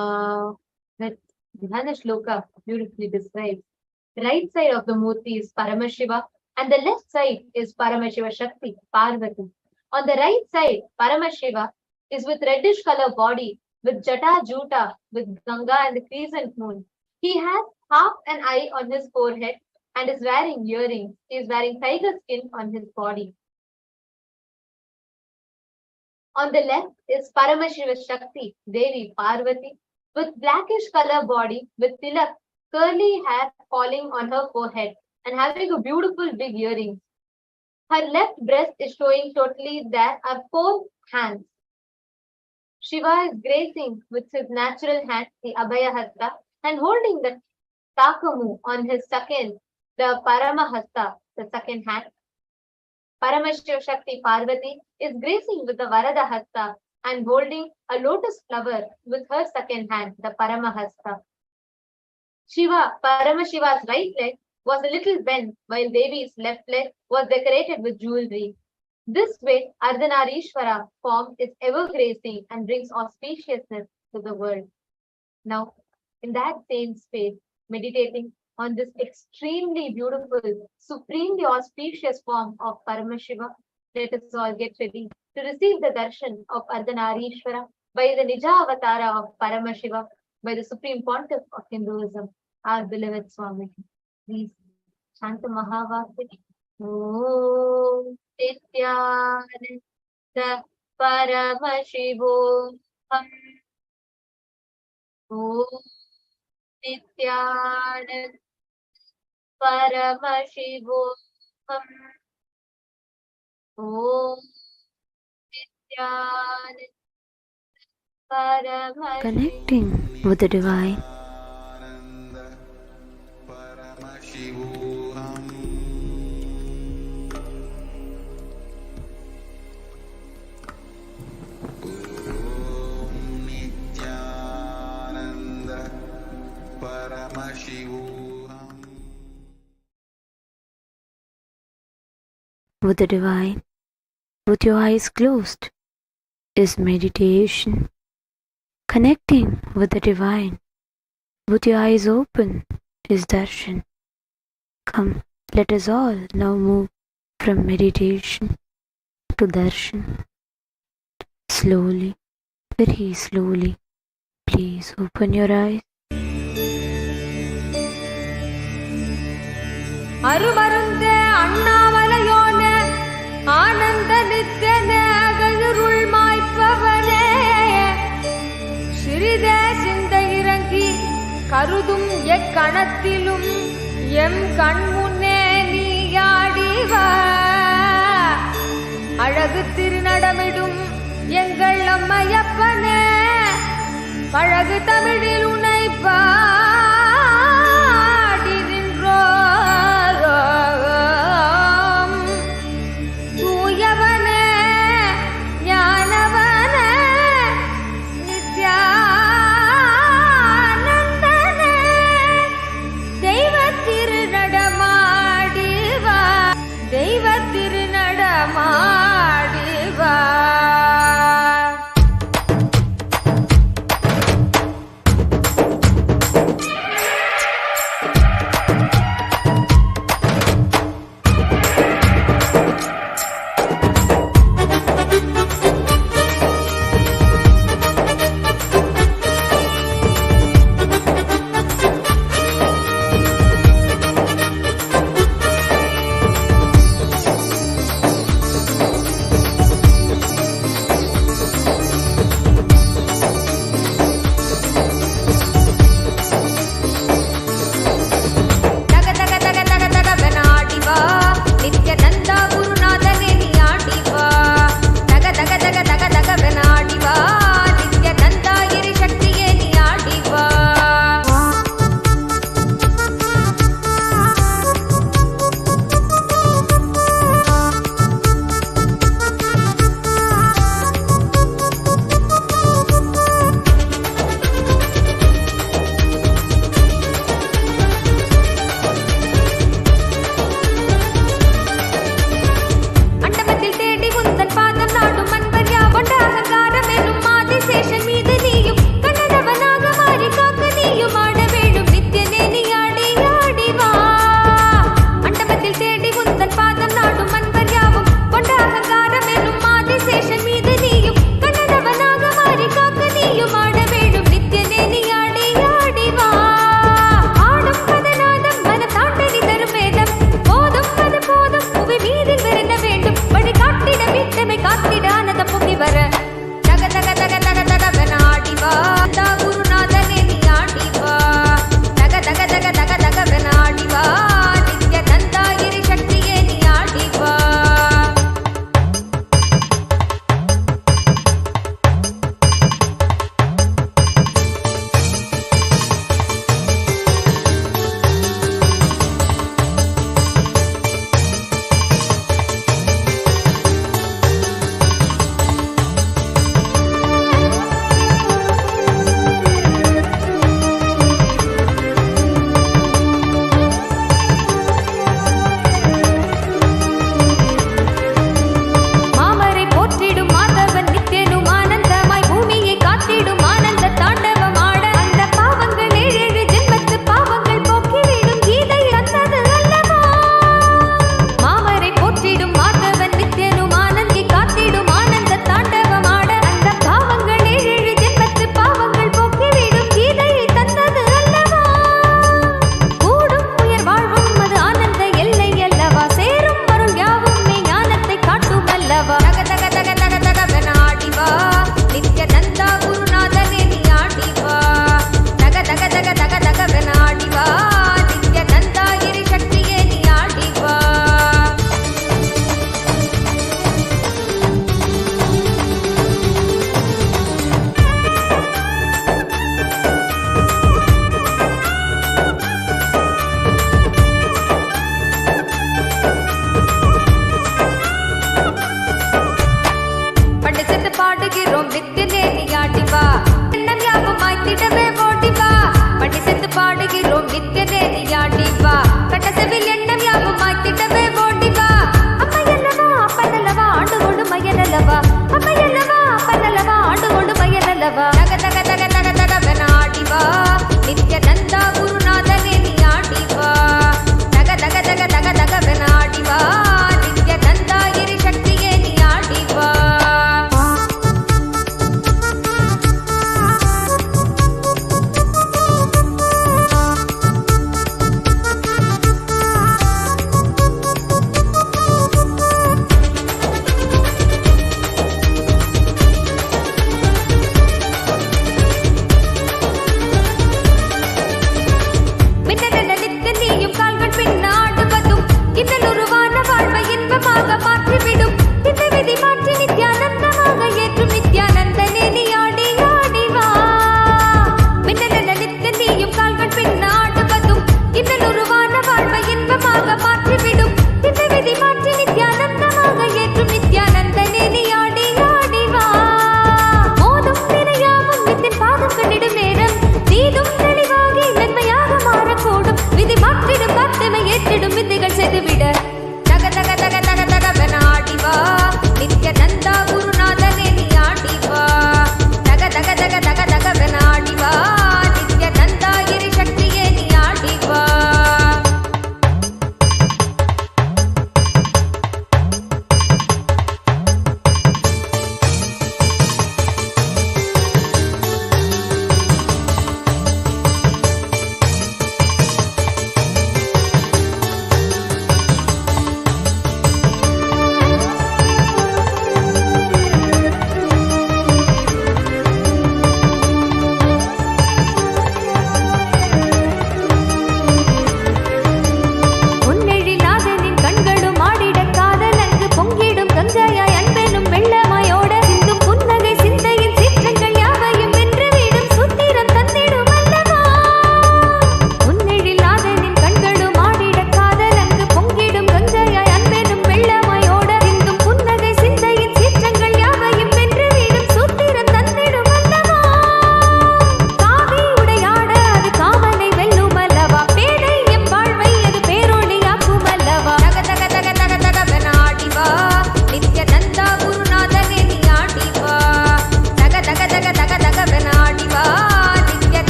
That Dhyana Shloka beautifully describes the right side of the Murti is Paramashiva and the left side is Paramashiva Shakti, Parvati. On the right side, Paramashiva is with reddish color body, with Jata Juta, with Ganga and the crescent moon. He has half an eye on his forehead and is wearing earrings. He is wearing tiger skin on his body. On the left is Paramashiva Shakti, Devi Parvati, with blackish color body, with tilak, curly hair falling on her forehead and having a beautiful big earring. Her left breast is showing totally. There are 4 hands. Shiva is gracing with his natural hand, the Abhaya Hasta, and holding the Takamu on his second, the Paramahasta, the second hand. Paramashiva Shakti Parvati is gracing with the Varada Hasta and holding a lotus flower with her second hand, the Paramahasta. Paramashiva's right leg was a little bent, while Devi's left leg was decorated with jewelry. This way, Ardhanareeshwara form is ever gracing and brings auspiciousness to the world. Now, in that same space, meditating on this extremely beautiful, supremely auspicious form of Paramashiva, let us all get ready to receive the darshan of Ardhanareeshwara by the Nija Avatara of Paramashiva, by the Supreme Pontiff of Hinduism, our beloved Swami. Please chant the Mahavakya. Om Nithyananda Paramashivam. Om Nithyananda Paramashivam. Om Nithyananda Paramashivam. Connecting with the divine. With the divine, with your eyes closed, is meditation. Connecting with the divine, with your eyes open, is darshan. Come, let us all now move from meditation to darshan. Slowly, very slowly, please open your eyes. அருமருந்தே அண்ணாமலையோனே ஆனந்த நித்யனே அகழுருள் மாய்ப்பவனே சிறிதே சிந்தை இறங்கி கருதும் எக்கணத்திலும் M கண்முன்னே நீயாடிவா அழகு திருநடமிடும் எங்கள் அம்மையப்பனே பழகு தமிழில் உன்னை பாடி நின்றோம் தூயவனே ஞானவனே நித்யானந்தனே தெய்வத்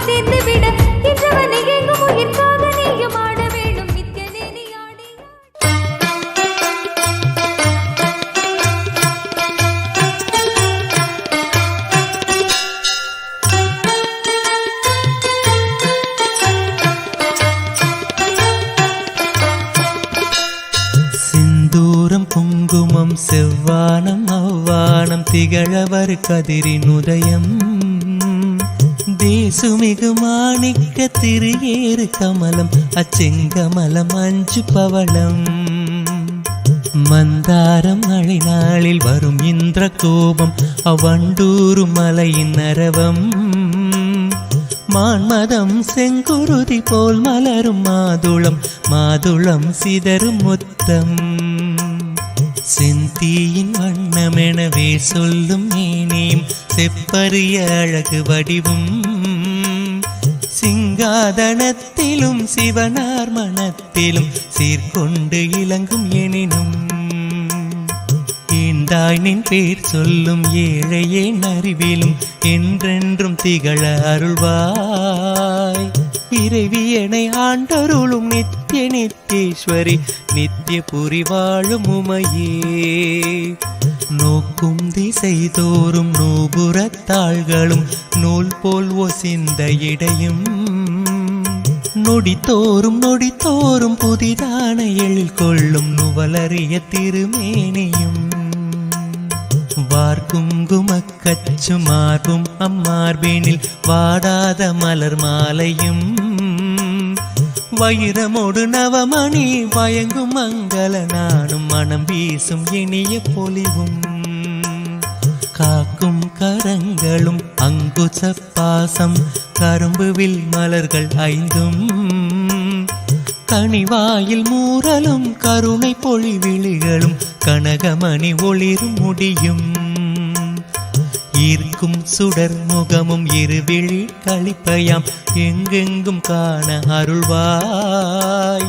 நாளும் தீர்ந்துவிட என்றவனை எங்கும் உயிர்க்காக நீயும் ஆட வேண்டும் நித்யனே நீ ஆடி சிந்தூரம் குங்குமம் செவ்வானம் அவ்வானம் திகழவர் கதிரின் உதயம் தேசுமிகு மாணிக்க திரியேறு கமலம் அச்செங்கமலம் அஞ்சு பவளம் மந்தாரம் மழை நாளில் வரும் இந்திர கோபம் அவ்வண்டூரும் மலையின் அரவம் மான்மதம் செங்குருதி போல் மலரும் மாதுளம் மாதுளம் சிதறும் முத்தம் செந்தீயின் வண்ணமெனவே சொல்லும் மேனியும் செப்பரிய அழகு வடிவும் சிங்காதனத்திலும் சிவனார் மனத்திலும் சீர்கொண்டு இலங்கும் எனினும் ஈந்தாய் நின் பேர் சொல்லும் ஏழையேன் அறிவிலும் என்றென்றும் திகழ அருள்வாய் இறைவியனை ஆண்டருளும் நித்ய நித்யேஸ்வரி நித்ய புரி வாழும் உமையே நோக்கும் திசை தோறும் நூபுறத்தாள்களும் நூல் போல் ஒசிந்த இடையும் நொடித்தோறும் புதிதான எழில் கொள்ளும் நுவலறிய திருமேனியும் வார்குங்குமக்கச்சு மார்பும் அம்மார்பேனில் வாடாத மலர் மாலையும் வைரமோடு நவமணி வயங்கும் மங்கள நானும் மனம் வீசும் இனிய பொலிவும் காக்கும் கரங்களும் அங்குச பாசம் கரும்புவில் மலர்கள் ஐந்தும் கனிவாயில் மூரலும் கருணை பொழிவிழிகளும் கனகமணி ஒளிரும் முடியும் ஈர்க்கும் சுடர் முகமும் இருவிழி களிப்பயாம் எங்கெங்கும் காண அருள்வாய்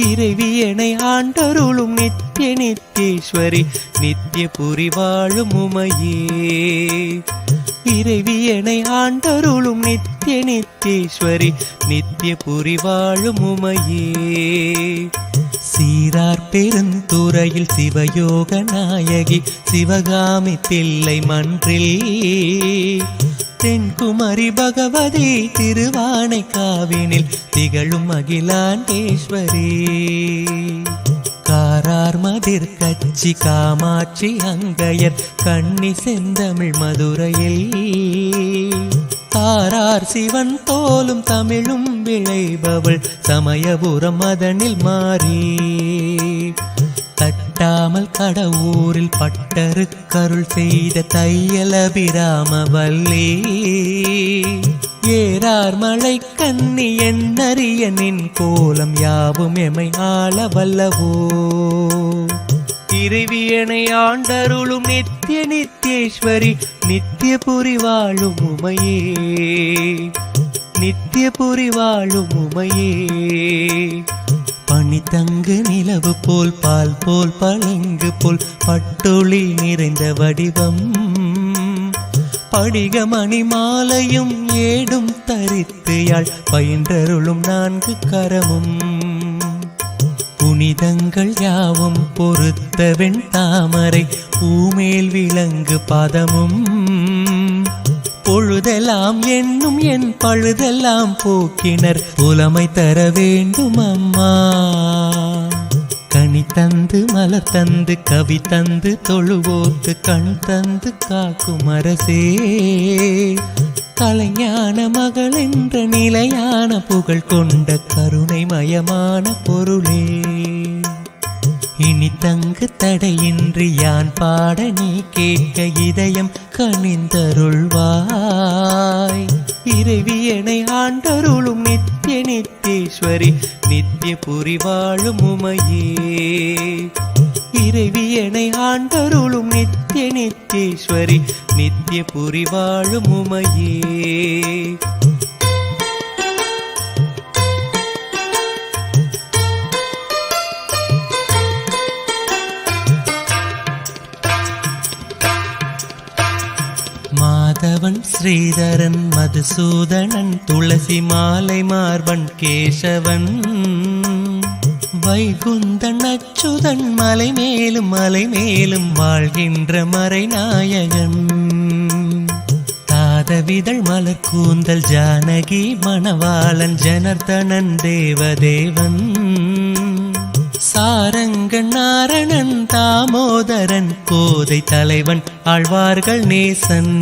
இறைவியனை ஆண்டருளும் நித்ய நித்யேஸ்வரி நித்ய புரி வாழும் உமையே இறைவியனை ஆண்டருளும் நித்ய நித்யேஸ்வரி நித்ய புரி வாழும் உமையே சீரார் பெருந்துறையில் சிவயோக நாயகி சிவகாமி தில்லை மன்றில் தென்குமரி பகவதி திருவானை காவினில் திகழும் அகிலாண்டேஸ்வரி காரார் மதிர் கச்சி காமாட்சி அங்கையர் கண்ணி செந்தமிழ் மதுரையில் ஆரார் சிவன் தோலும் தமிழும் விளைபவள் சமயபுரம் மதனில் மாறி தட்டாமல் கடவுரில் பட்டரு கருள் செய்த தையலபிராம வல்லே ஏறார் மழை கண்ணி எண்ணறிய நின் கோலம் யாவும் எமை ஆள வல்லவோ இறைவியனை ஆண்டருளும் நித்ய நித்யேஸ்வரி நித்ய புரி வாழும் உமையே நித்ய புரி வாழும் உமையே பனி தங்கு நிலவு போல் பால் போல் பளிங்கு போல் பட்டொளி நிறைந்த வடிவம் படிகமணி மாலையும் ஏடும் தரித்து யாழ் பயின்றருளும் நான்கு கரமும் புனிதங்கள் யாவும் பொறுத்த வெண் தாமரை பூமேல் விலங்கு பாதமும் பொழுதெல்லாம் என்னும் என் பழுதெல்லாம் போக்கினர் புலமை தர வேண்டும் அம்மா கனி தந்து மலர் தந்து கவி தந்து தொழுவோர்க்கு கண் தந்து காக்கும் அரசே கலைஞான மகள் என்ற நிலையான புகழ் கொண்ட கருணைமயமான பொருளே இனி தங்கு தடையின்றி யான் பாட நீ கேட்க இதயம் கனிந்தருள்வாய் இறைவியனை ஆண்டருளும் நித்ய நித்யேஸ்வரி நித்ய புரி வாழும் உமையே இறைவியனை ஆண்டருளும் நித்ய நித்யேஸ்வரி நித்ய புரி வாழும் உமையே மாதவன் ஸ்ரீதரன் மதுசூதனன் துளசி மாலை மார்பன் கேசவன் வைகுந்தன் அச்சுதன் மலை மேலும் வாழ்கின்ற மறைநாயகன் தாதவிதழ் மலர் கூந்தல் ஜானகி மணவாளன் ஜனர்தனன் தேவதேவன் சாரங்கன் நாரணன் தாமோதரன் கோதை தலைவன் ஆழ்வார்கள் நேசன்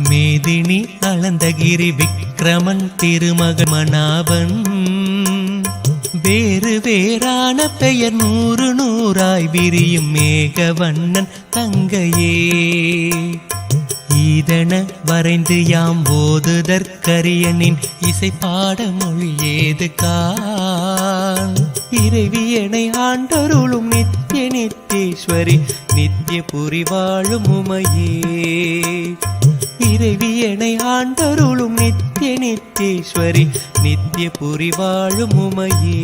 மேதினி அளந்தகிரி விக்ரமன் திருமகன் மணாபன் வேறு வேறான பெயர் நூறாய் விரியும் மேகவண்ணன் தங்கையே ஈதன வரைந்து யாம் ஓதுதற்கரியனின் இசை பாட மொழி ஏது கான் இறைவியனை ஆண்டருளும் நித்திய நித்தேஸ்வரி நித்திய புரி வாழும் உமையே இறைவியனை ஆண்டருளும் நித்திய நித்தேஸ்வரி நித்திய புரி வாழும் உமையே